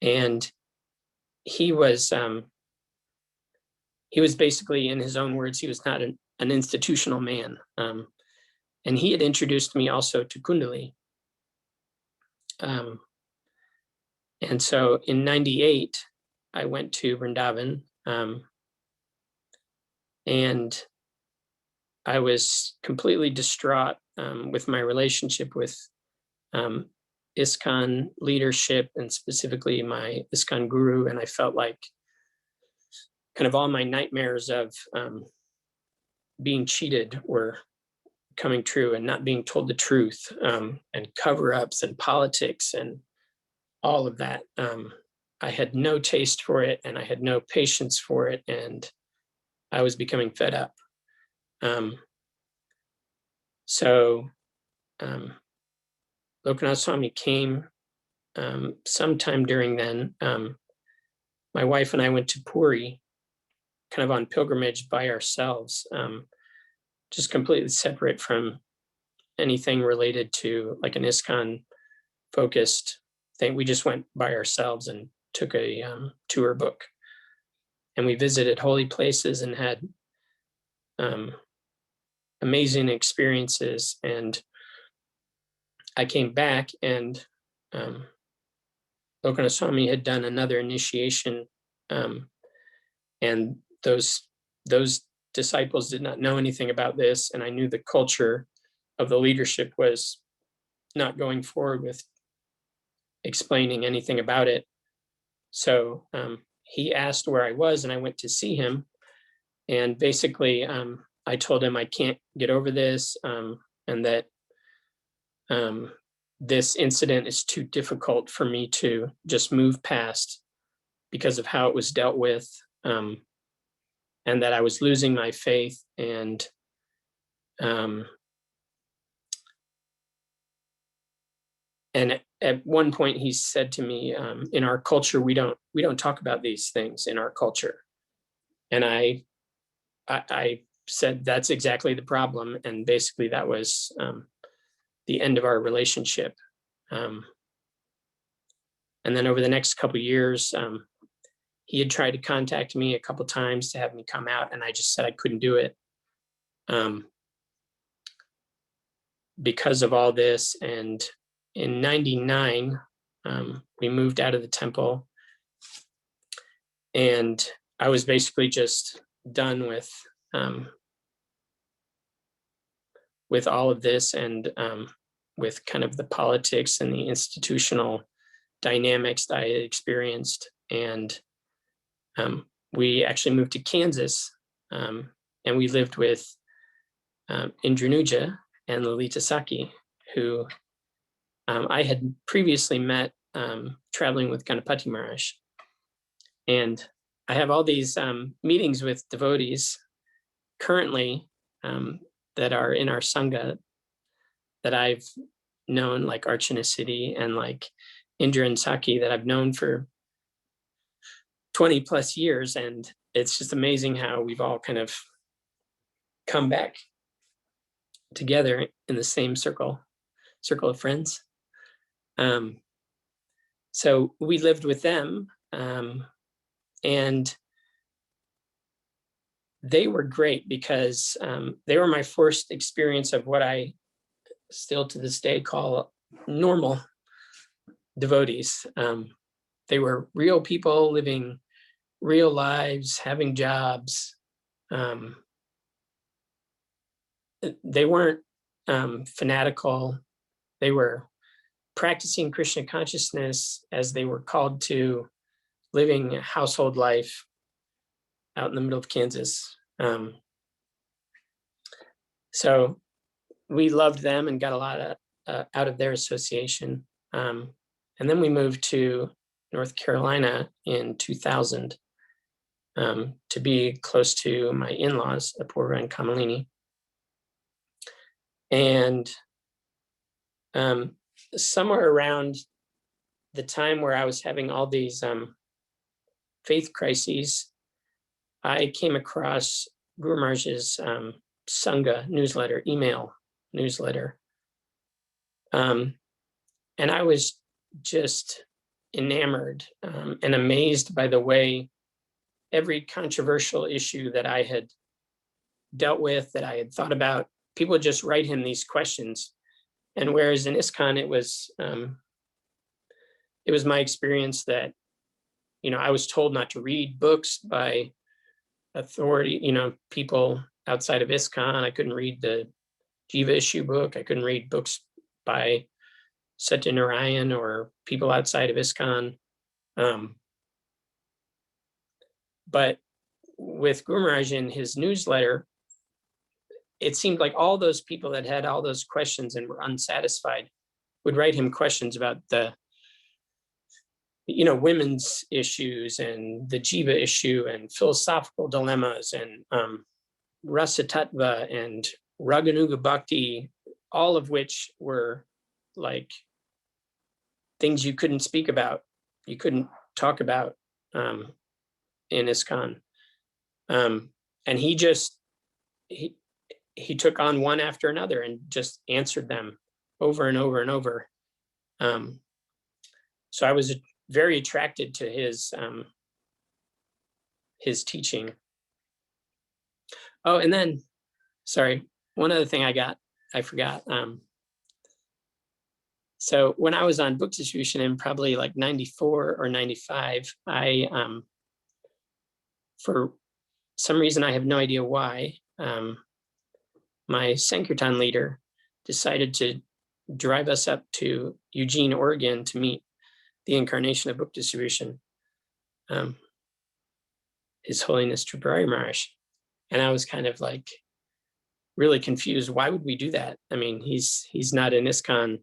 And he was basically, in his own words, he was not an institutional man. And he had introduced me also to Kundalini. And so in '98, I went to Vrindavan, and I was completely distraught with my relationship with ISKCON leadership, and specifically my ISKCON guru. And I felt like kind of all my nightmares of being cheated were coming true, and not being told the truth, and cover-ups and politics and all of that. I had no taste for it, and I had no patience for it, and I was becoming fed up. So Lokanath Swami came sometime during then. My wife and I went to Puri, kind of on pilgrimage by ourselves, just completely separate from anything related to like an ISKCON focused thing. We just went by ourselves and took a tour book, and we visited holy places and had amazing experiences. And I came back, and Lokanath Swami had done another initiation, and those disciples did not know anything about this, and I knew the culture of the leadership was not going forward with explaining anything about it. So he asked where I was, and I went to see him, and basically I told him I can't get over this, and that this incident is too difficult for me to just move past because of how it was dealt with, and that I was losing my faith. And at one point he said to me, in our culture, we don't talk about these things in our culture. And I said, that's exactly the problem. And basically that was the end of our relationship. And then over the next couple of years, he had tried to contact me a couple of times to have me come out, and I just said I couldn't do it because of all this. And in '99, we moved out of the temple, and I was basically just done with all of this, and with kind of the politics and the institutional dynamics that I had experienced. And we actually moved to Kansas, and we lived with Indranuja and Lalita Saki, who I had previously met traveling with Ganapati Maharaj. And I have all these meetings with devotees currently that are in our sanga that I've known, like Archana-siddhi and like Indra and Saki, that I've known for 20 plus years. And it's just amazing how we've all kind of come back together in the same circle of friends. So we lived with them, and they were great because they were my first experience of what I still to this day call normal devotees. They were real people living real lives, having jobs. They weren't fanatical. They were practicing Krishna consciousness as they were called to, living a household life out in the middle of Kansas. So we loved them and got a lot out of their association. And then we moved to North Carolina in 2000 to be close to my in-laws, Apurva and Kamalini. And somewhere around the time where I was having all these faith crises, I came across Guru Maharaj's sanga newsletter, email newsletter. And I was just enamored and amazed by the way every controversial issue that I had dealt with, that I had thought about, people would just write him these questions. And whereas in ISKCON, it was my experience that, I was told not to read books by authority, people outside of ISKCON. I couldn't read the Jiva issue book. I couldn't read books by Satyanarayan or people outside of ISKCON. But with Guru Maharaj in his newsletter, it seemed like all those people that had all those questions and were unsatisfied would write him questions about the, women's issues and the Jiva issue and philosophical dilemmas and Rasa Tattva and Raganuga Bhakti, all of which were like things you couldn't speak about, you couldn't talk about in ISKCON. And he took on one after another and just answered them over and over and over. So I was very attracted to his teaching. Oh, and then, sorry, one other thing I forgot. So when I was on book distribution in probably like 94 or 95, I, for some reason, I have no idea why, my Sankirtan leader decided to drive us up to Eugene, Oregon to meet the incarnation of book distribution, His Holiness Tripurari Maharaj. And I was kind of like really confused. Why would we do that? I mean, he's not in ISKCON.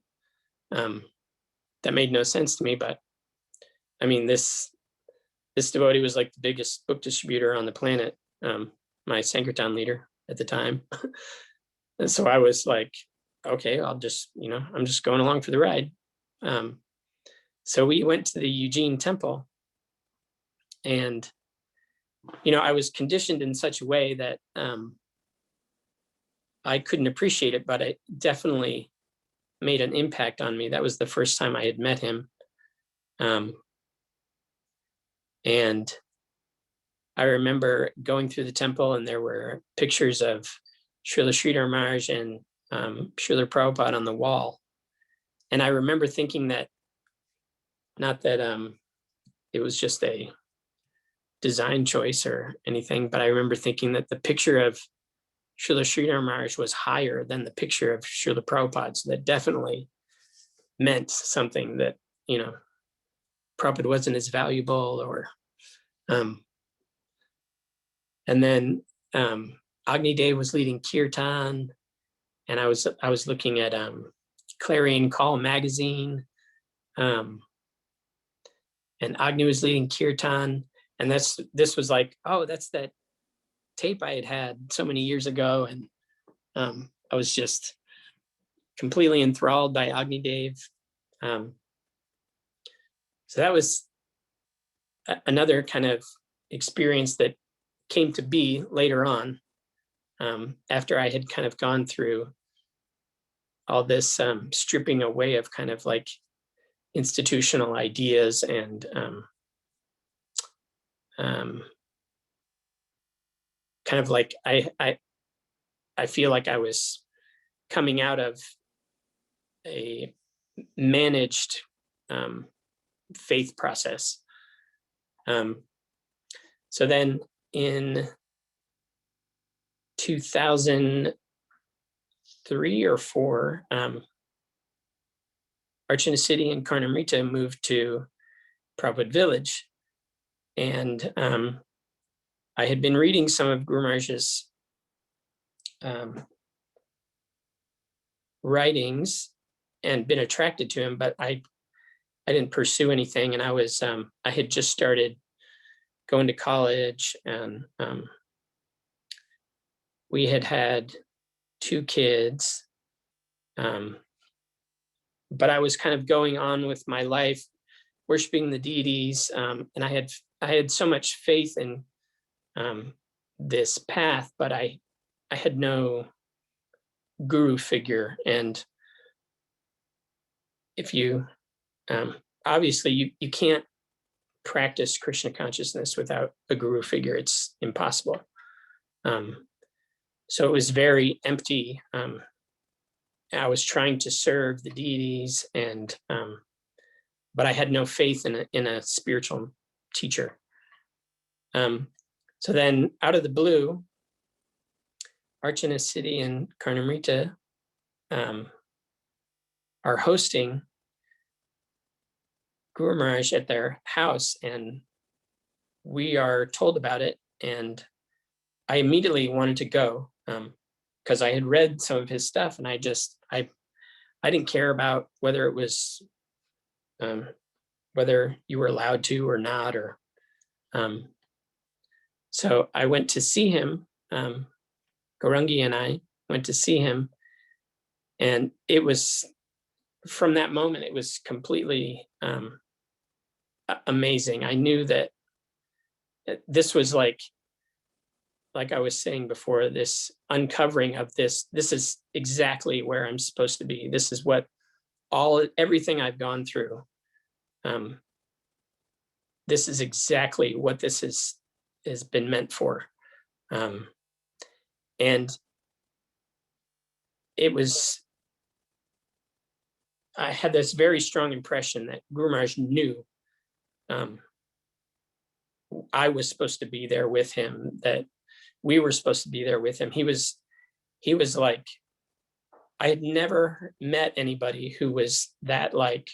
That made no sense to me, but I mean, this devotee was like the biggest book distributor on the planet, my Sankirtan leader at the time. And so I was like, okay, I'll just, I'm just going along for the ride. So we went to the Eugene temple, and, I was conditioned in such a way that I couldn't appreciate it, but it definitely made an impact on me. That was the first time I had met him. And I remember going through the temple, and there were pictures of Srila Sridhar Maharaj and Srila Prabhupada on the wall. And I remember thinking that, not that it was just a design choice or anything, but I remember thinking that the picture of Srila Sridhar Maharaj was higher than the picture of Srila Prabhupada. So that definitely meant something, that, Prabhupada wasn't as valuable, or, and then Agni Dev was leading Kirtan, and I was looking at Clarion Call magazine, and Agni was leading Kirtan, and this was like, oh, that's that tape I had so many years ago, and I was just completely enthralled by Agni Dev. So that was another kind of experience that came to be later on, after I had kind of gone through all this stripping away of kind of like institutional ideas, and kind of like I feel like I was coming out of a managed faith process. So then in 2003 or 4, Archana-siddhi and Karnamrita moved to Prabhupada Village. And I had been reading some of Guru Maharaj's writings and been attracted to him, but I didn't pursue anything. And I had just started going to college, and we had 2 kids. But I was kind of going on with my life, worshiping the deities. And I had so much faith in this path, but I had no guru figure. And if you, obviously you can't practice Krishna consciousness without a guru figure. It's impossible. So it was very empty. I was trying to serve the deities, and but I had no faith in a spiritual teacher. So then, out of the blue, Archana-siddhi and Karnamrita are hosting Guru Maharaj at their house, and we are told about it. And I immediately wanted to go because I had read some of his stuff, and I didn't care about whether it was whether you were allowed to or not, or so I went to see him. Gaurangi and I went to see him, and it was, from that moment, it was completely amazing. I knew that this was like I was saying before, this uncovering of this is exactly where I'm supposed to be. This is what everything I've gone through. This is exactly what this has been meant for. And it was, I had this very strong impression that Guru Maharaj knew I was supposed to be there with him, that we were supposed to be there with him. He was like, I had never met anybody who was that like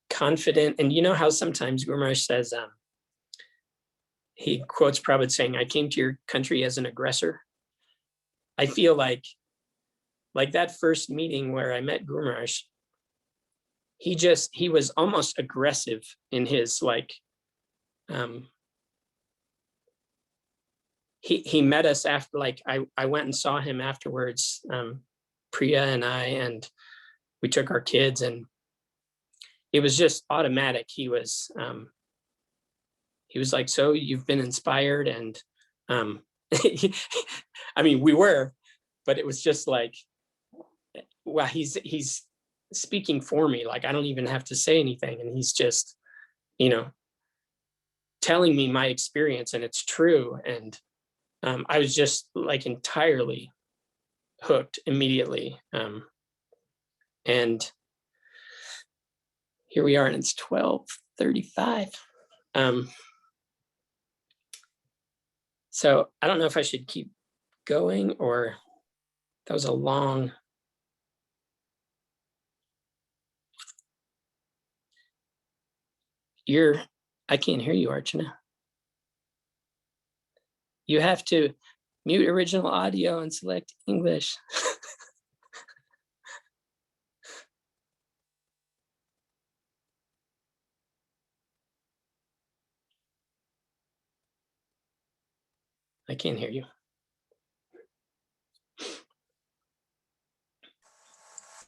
confident. And you know how sometimes Guru Maharaj says, he quotes Prabhupada saying, "I came to your country as an aggressor." I feel like that first meeting where I met Guru Maharaj, he was almost aggressive in his like, he met us after, like, I went and saw him afterwards, Priya and I, and we took our kids, and it was just automatic. He was like, "So you've been inspired?" And I mean, we were, but it was just like, well, he's speaking for me. Like, I don't even have to say anything. And he's just, telling me my experience, and it's true. And I was just like entirely hooked immediately. And here we are, and it's 12:35. So I don't know if I should keep going, or that was a long. I can't hear you, Archana. You have to mute original audio and select English. I can't hear you.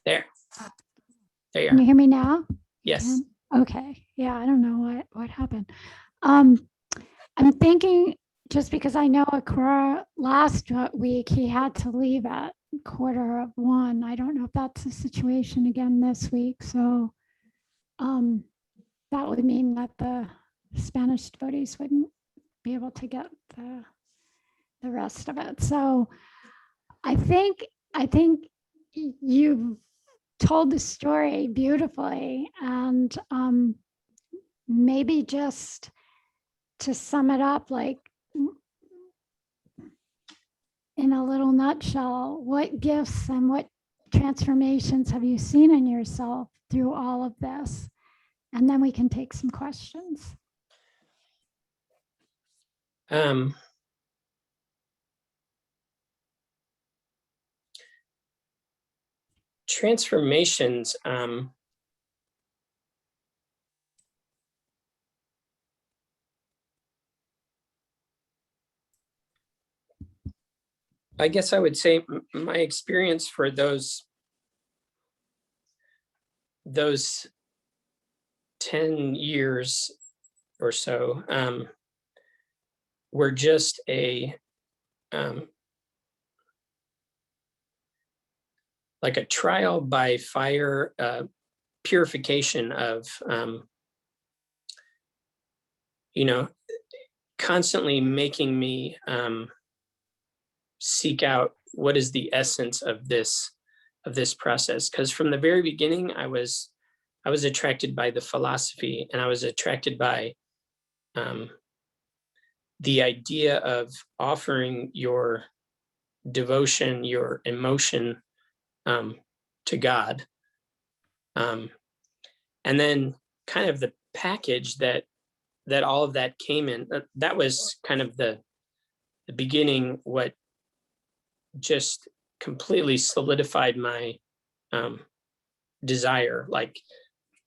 There you are. Can you hear me now? Yes. Okay. Yeah, I don't know what happened. I'm thinking, just because I know Akura last week, he had to leave at 1:15. I don't know if that's the situation again this week. So that would mean that the Spanish devotees wouldn't be able to get the rest of it. So I think you told the story beautifully, and maybe just to sum it up, like in a little nutshell, what gifts and what transformations have you seen in yourself through all of this? And then we can take some questions. Transformations. I guess I would say my experience for those 10 years or so were just like a trial by fire purification of, constantly making me seek out what is the essence of this process. Because from the very beginning, I was attracted by the philosophy, and I was attracted by the idea of offering your devotion, your emotion to God. And then kind of the package that all of that came in, that was kind of the beginning, what just completely solidified my desire. Like,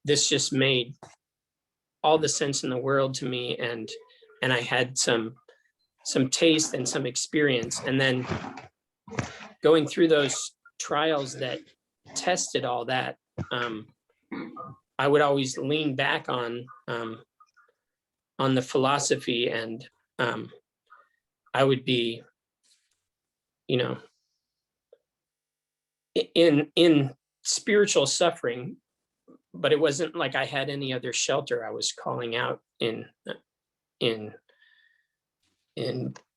this just made all the sense in the world to me, and I had some taste and some experience, and then going through those trials that tested all that, I would always lean back on the philosophy, and I would be, in spiritual suffering, but it wasn't like I had any other shelter. I was calling out in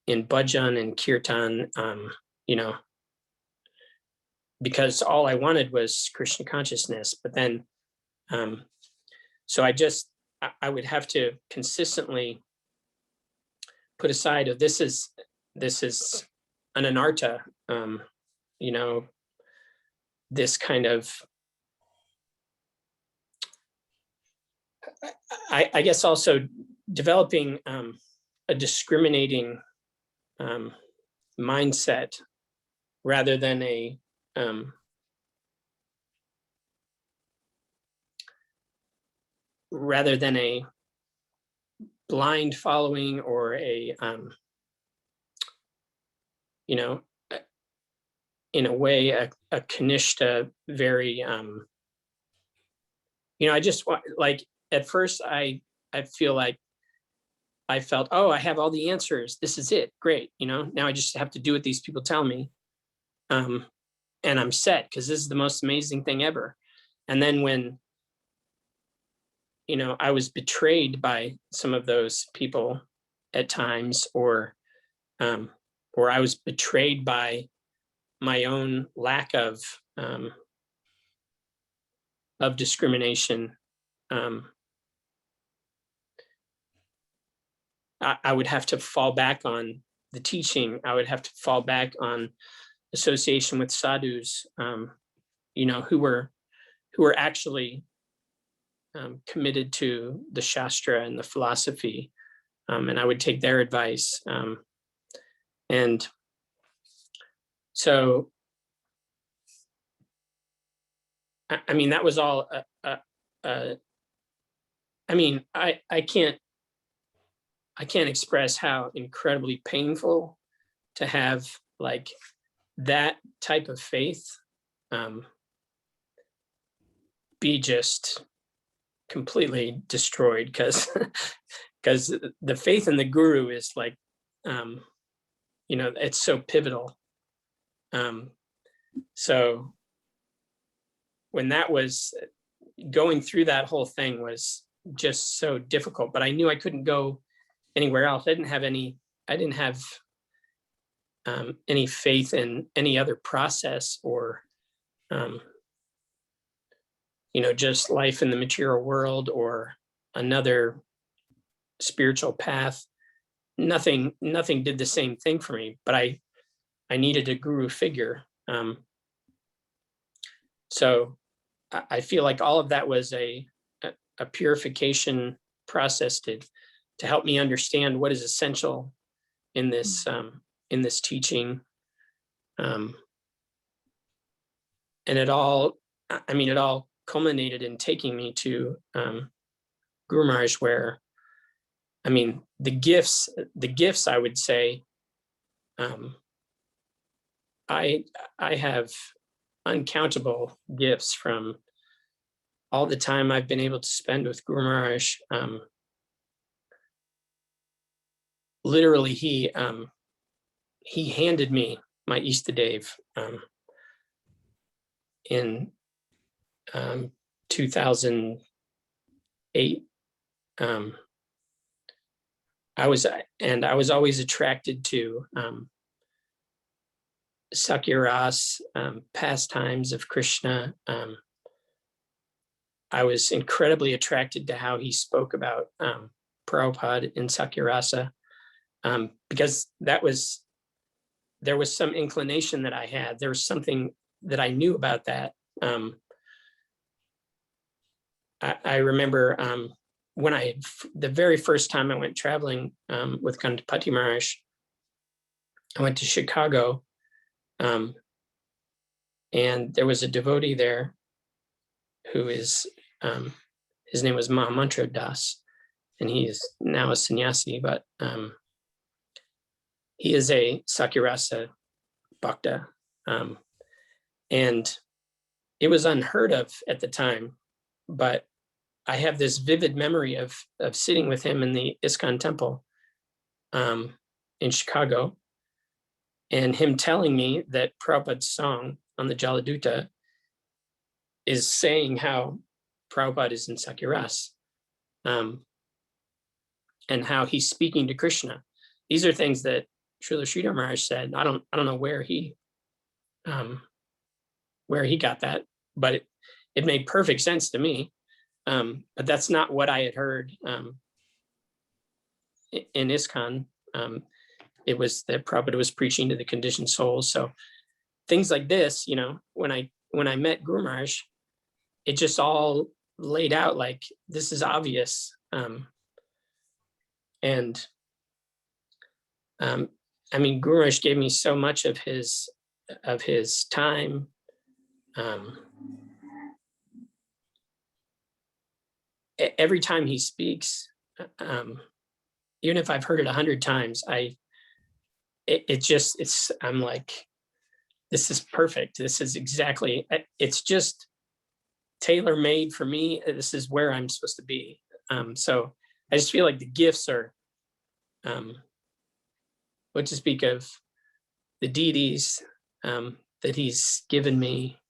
bhajan and kirtan, because all I wanted was Krishna consciousness. But then, so I would have to consistently put aside of this is an anartha, this kind of, I guess also developing a discriminating mindset rather than a blind following, or a in a way a kanishta, very I just want, like, at first I feel like I felt, oh, I have all the answers, this is it, great, now I just have to do what these people tell me, and I'm set, because this is the most amazing thing ever. And then when I was betrayed by some of those people at times, or I was betrayed by my own lack of discrimination, I would have to fall back on the teaching. I would have to fall back on association with sadhus, who were actually committed to the shastra and the philosophy, and I would take their advice. And so, I mean, that was all. I mean, I can't express how incredibly painful to have, like, that type of faith be just completely destroyed, because the faith in the guru is like, it's so pivotal. So when that was going through, that whole thing was just so difficult, but I knew I couldn't go anywhere else. I didn't have any faith in any other process or just life in the material world or another spiritual path. Nothing did the same thing for me, but I needed a guru figure. So I feel like all of that was a purification process to help me understand what is essential in this teaching. And it all culminated in taking me to Guru Maharaj, where, the gifts I would say, I have uncountable gifts from all the time I've been able to spend with Guru Maharaj. Literally, he handed me my Istadev in 2008. I was always attracted to Sakya-ras, pastimes of Krishna. I was incredibly attracted to how he spoke about Prabhupada in Sakya-rasa, because there was some inclination that I had. There was something that I knew about that. I remember when the very first time I went traveling with Cultivating Maharaj, I went to Chicago, and there was a devotee there who is, his name was Mahamantra Das, and he is now a sannyasi, but he is a Sakya-rasa bhakta. And it was unheard of at the time, but I have this vivid memory of sitting with him in the ISKCON temple in Chicago, and him telling me that Prabhupada's song on the Jaladuta is saying how Prabhupada is in Sakya-ras, and how he's speaking to Krishna. These are things that Srila Sridhar Maharaj said. I don't know where he got that, but it made perfect sense to me. But that's not what I had heard in ISKCON. It was that Prabhupada was preaching to the conditioned souls. So things like this, when I met Guru Maharaj, it just all laid out like this is obvious. And Guru Maharaj gave me so much of his time. Every time he speaks, even if I've heard it 100 times, I'm like, this is perfect. This is exactly, it's just tailor-made for me. This is where I'm supposed to be. So I just feel like the gifts are, what to speak of, the deities that he's given me.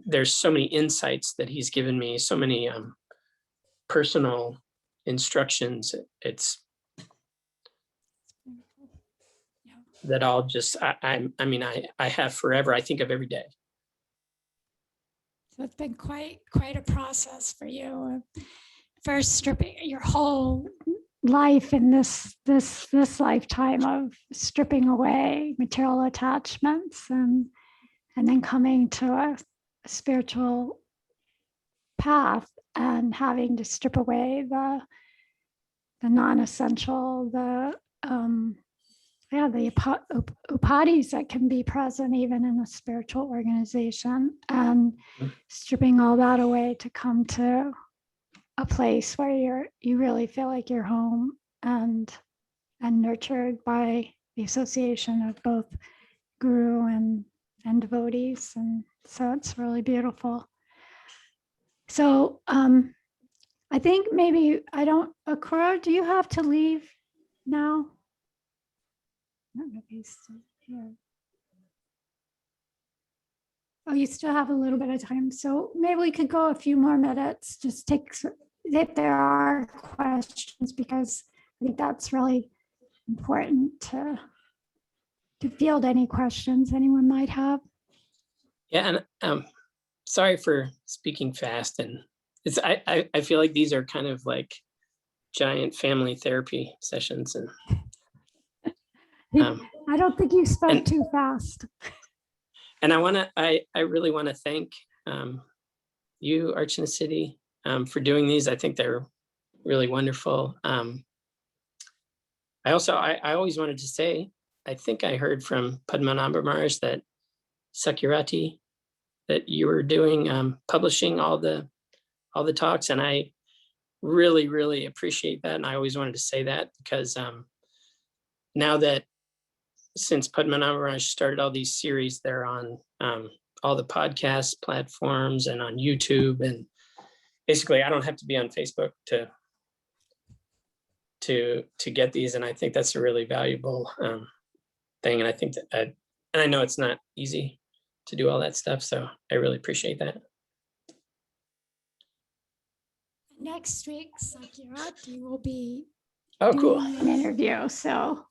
There's so many insights that he's given me, so many personal instructions. It's that I'll just, I have forever. I think of every day. So it's been quite a process for you. First stripping your whole life in this lifetime of stripping away material attachments, and then coming to a spiritual path and having to strip away the non-essential, the upadhis that can be present even in a spiritual organization, and stripping all that away to come to a place where you really feel like you're home and nurtured by the association of both guru and devotees. And so it's really beautiful. So I think maybe Akura, do you have to leave now? I don't know if he's still here. Oh, you still have a little bit of time. So maybe we could go a few more minutes, just if there are questions, because I think that's really important to to field any questions anyone might have. Yeah, and sorry for speaking fast, and it's I feel like these are kind of like giant family therapy sessions, and I don't think you spoke and- too fast. and I really want to thank you, Archana-siddhi, for doing these. I think they're really wonderful. I always wanted to say, I think I heard from Padmanabha Maharaj that Sakirati, that you were doing, publishing all the talks, and I really, really appreciate that. And I always wanted to say that because now that since Padmanabha Maharaj started all these series, they're on all the podcast platforms and on YouTube, and basically I don't have to be on Facebook to get these, and I think that's a really valuable thing. And I think that and I know it's not easy to do all that stuff, so I really appreciate that. Next week, Sakirati will be Oh, doing cool. an interview, so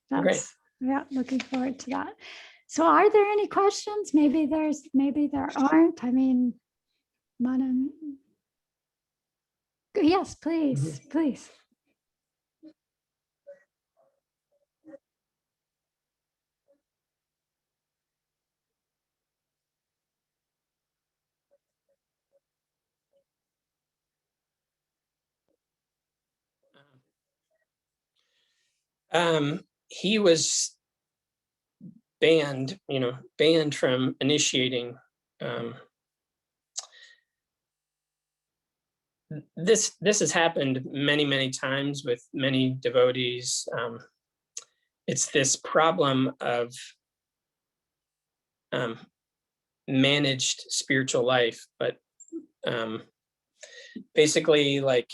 that's Great. yeah, looking forward to that. So, are there any questions? Maybe there aren't. I mean, Madan. Yes, please, please. He was banned from initiating. This has happened many times with many devotees. It's this problem of managed spiritual life, but basically, like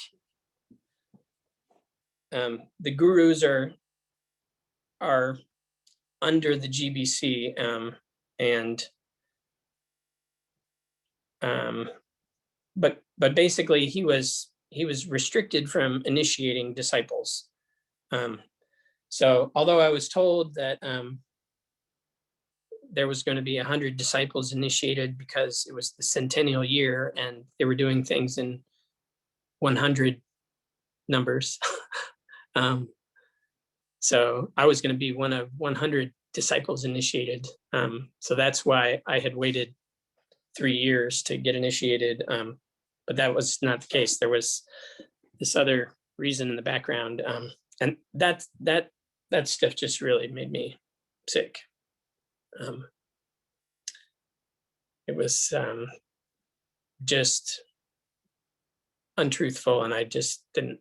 the gurus are under the GBC, and but basically he was restricted from initiating disciples. So although I was told that there was going to be 100 disciples initiated because it was the centennial year and they were doing things in 100 numbers. So I was going to be one of 100 disciples initiated. So that's why I had waited 3 years to get initiated. But that was not the case. There was this other reason in the background. And that stuff just really made me sick. It was just untruthful, and I just didn't.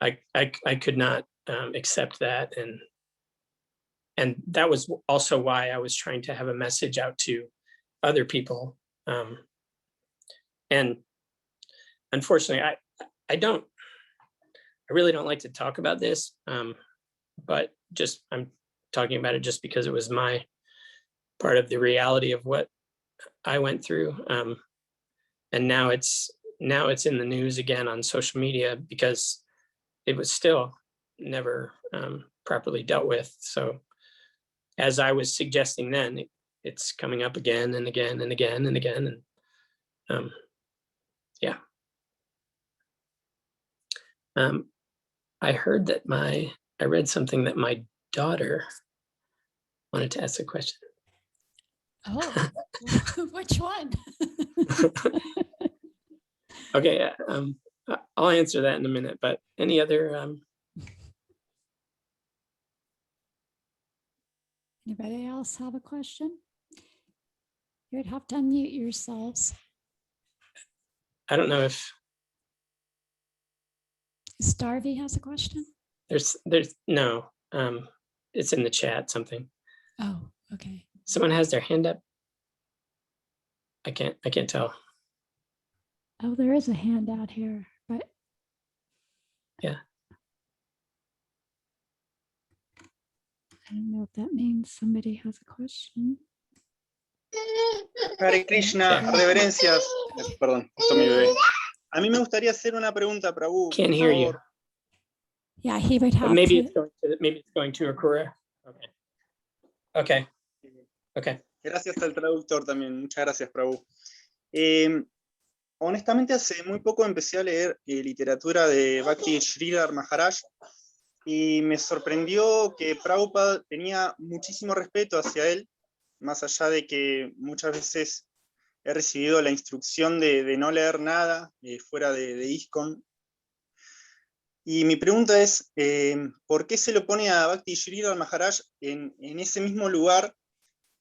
I could not accept that, and that was also why I was trying to have a message out to other people. And unfortunately, I really don't like to talk about this, but just I'm talking about it just because it was my part of the reality of what I went through. And now it's in the news again on social media because it was still never properly dealt with. So as I was suggesting then, it's coming up again and again and again and again. And yeah. I heard that I read something that my daughter wanted to ask a question. Oh, which one? Okay, I'll answer that in a minute, but any other Anybody else have a question? You'd have to unmute yourselves. I don't know if Starvey has a question. there's no, it's in the chat, something. Oh, okay. Someone has their hand up. I can't tell. Oh, there is a hand out here, but yeah. I don't know if that means somebody has a question. Hare Krishna, reverencias. Perdón, esto es mi bebé. A mí me gustaría hacer una pregunta, Prabhu. Can't hear you. Yeah, he would But have maybe to. it's going to occur. Okay. Okay. Gracias al traductor también, muchas gracias, Prabhu. Honestamente, hace muy poco empecé a leer literatura de Bhakti Sridhar Maharaj y me sorprendió que Prabhupada tenía muchísimo respeto hacia él, más allá de que muchas veces he recibido la instrucción de no leer nada fuera de ISKCON. Y mi pregunta es, ¿por qué se lo pone a Bhakti Sridhar Maharaj en ese mismo lugar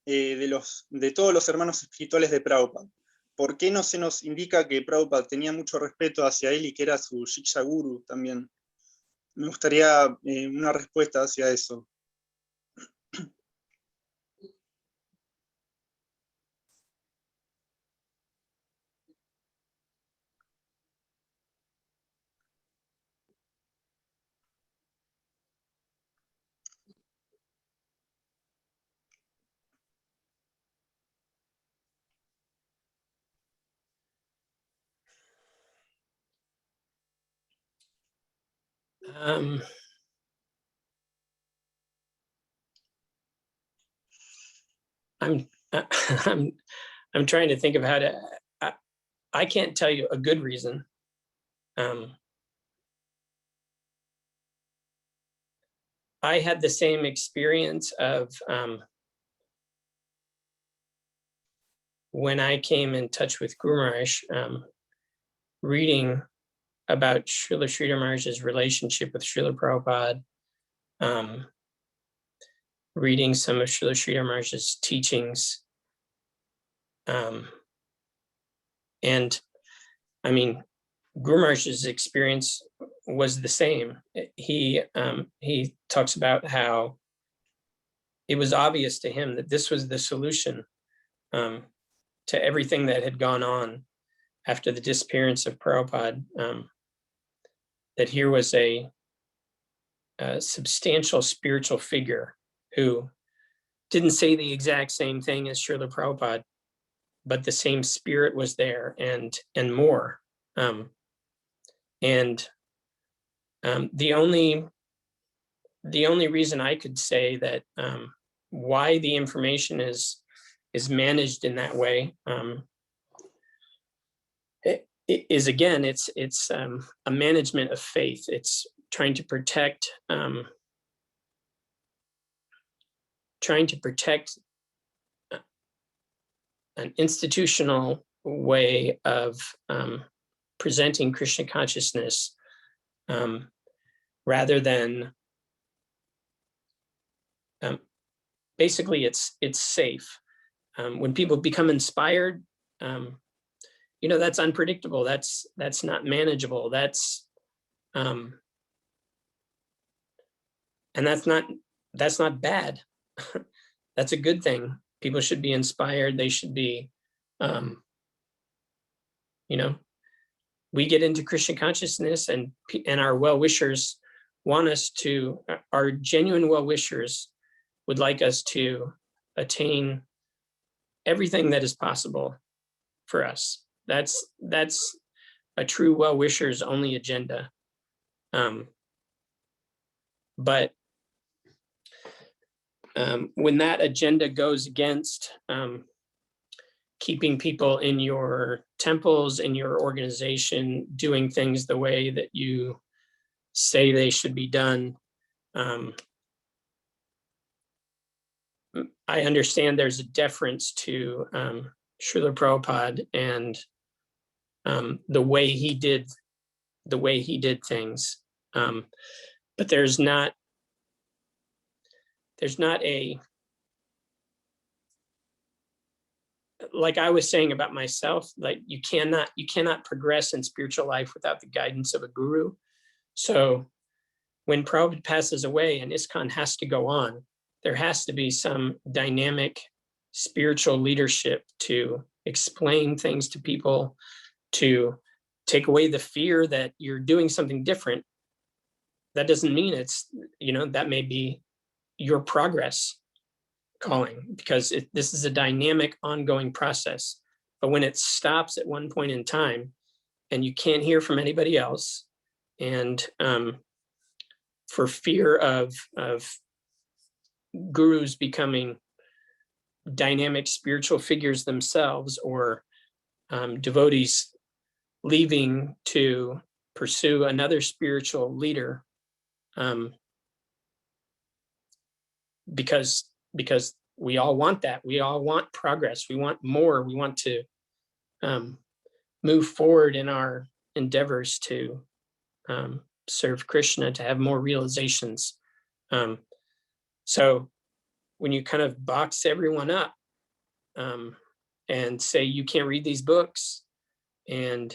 de todos los hermanos espirituales de Prabhupada? ¿Por qué no se nos indica que Prabhupada tenía mucho respeto hacia él y que era su Shiksha Guru también? Me gustaría una respuesta hacia eso. I'm trying to think of how to. I can't tell you a good reason. I had the same experience of when I came in touch with Guru Maharaj, reading about Srila Sridhar Maharaj's relationship with Srila Prabhupada, reading some of Srila Sridhar Maharaj's teachings. And I mean, Guru Maharaj's experience was the same. He talks about how it was obvious to him that this was the solution to everything that had gone on after the disappearance of Prabhupada, that here was a substantial spiritual figure who didn't say the exact same thing as Srila Prabhupada, but the same spirit was there and more. The only reason I could say that why the information is managed in that way is again, it's a management of faith. It's trying to protect an institutional way of presenting Krishna consciousness, rather than basically it's safe. When people become inspired, that's unpredictable. That's not manageable. And that's not bad. That's a good thing. People should be inspired. They should be, we get into Krishna consciousness, and our well-wishers want us to, our genuine well-wishers would like us to attain everything that is possible for us. That's a true well-wisher's only agenda. But when that agenda goes against keeping people in your temples, in your organization, doing things the way that you say they should be done, I understand there's a deference to Srila Prabhupada and the way he did things, but there's not a, like I was saying about myself, like you cannot progress in spiritual life without the guidance of a guru. So when Prabhupada passes away and ISKCON has to go on, there has to be some dynamic spiritual leadership to explain things to people, to take away the fear that you're doing something different. That doesn't mean it's, that may be your progress calling, because this is a dynamic, ongoing process. But when it stops at one point in time and you can't hear from anybody else, and for fear of gurus becoming dynamic spiritual figures themselves, or devotees leaving to pursue another spiritual leader, because we all want that. We all want progress. We want more. We want to move forward in our endeavors to serve Krishna, to have more realizations. So when you kind of box everyone up and say you can't read these books, and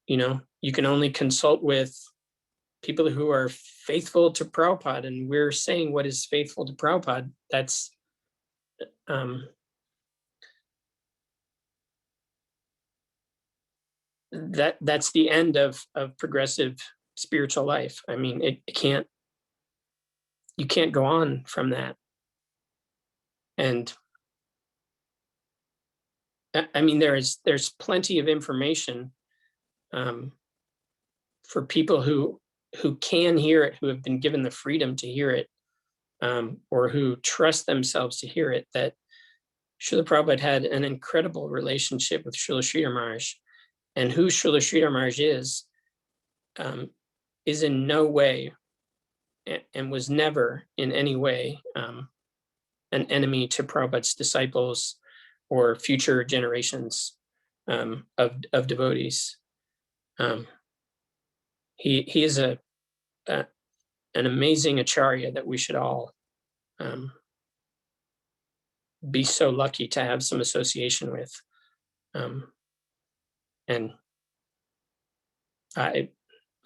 you can only consult with people who are faithful to Prabhupada, and we're saying what is faithful to Prabhupada, that's that's the end of progressive spiritual life. I mean, you can't go on from that. And I mean, there's plenty of information for people who can hear it, who have been given the freedom to hear it, or who trust themselves to hear it, that Srila Prabhupada had an incredible relationship with Srila Sridhar Maharaj. And who Srila Sridhar Maharaj is in no way, and was never in any way, an enemy to Prabhupada's disciples or future generations of devotees. He is an amazing acharya that we should all be so lucky to have some association with. And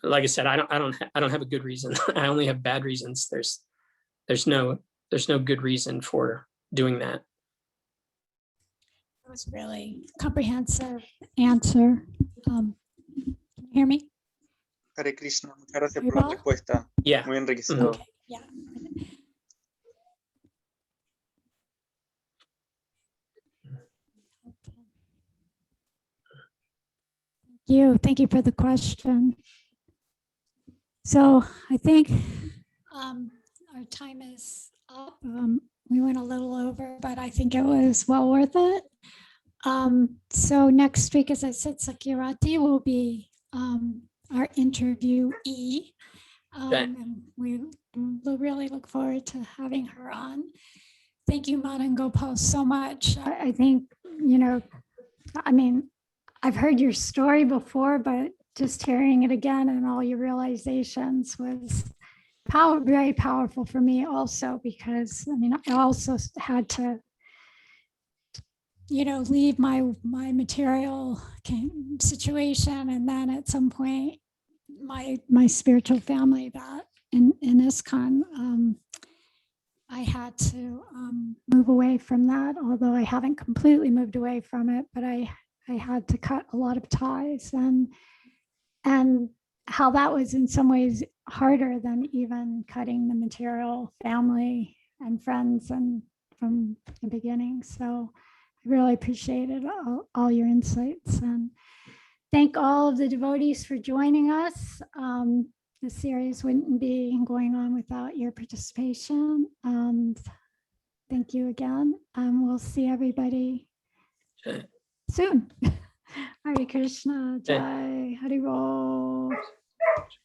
like I said, I don't have a good reason. I only have bad reasons. There's no good reason for doing that. That was really comprehensive answer. Can you hear me? Hare Krishna, muchas gracias por la Igual. respuesta. Yeah. Muy enriquecedor. Okay, yeah. Thank you for the question. So I think our time is up. We went a little over, but I think it was well worth it. So next week, as I said, Sakirati will be our interviewee. And we really look forward to having her on. Thank you, Madan Gopal, so much. I think, I mean, I've heard your story before, but just hearing it again and all your realizations was very powerful for me also, because I mean, I also had to, leave my material situation. And then at some point, my spiritual family that in ISKCON, I had to move away from that, although I haven't completely moved away from it, but I had to cut a lot of ties, and how that was in some ways harder than even cutting the material family and friends and from the beginning. So I really appreciated all your insights, and thank all of the devotees for joining us. The series wouldn't be going on without your participation. Thank you again. We'll see everybody soon. Hare Krishna, Jai, Hare Bol.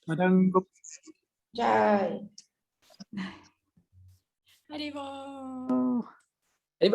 Madan Gopal. Jai. Hare Bol.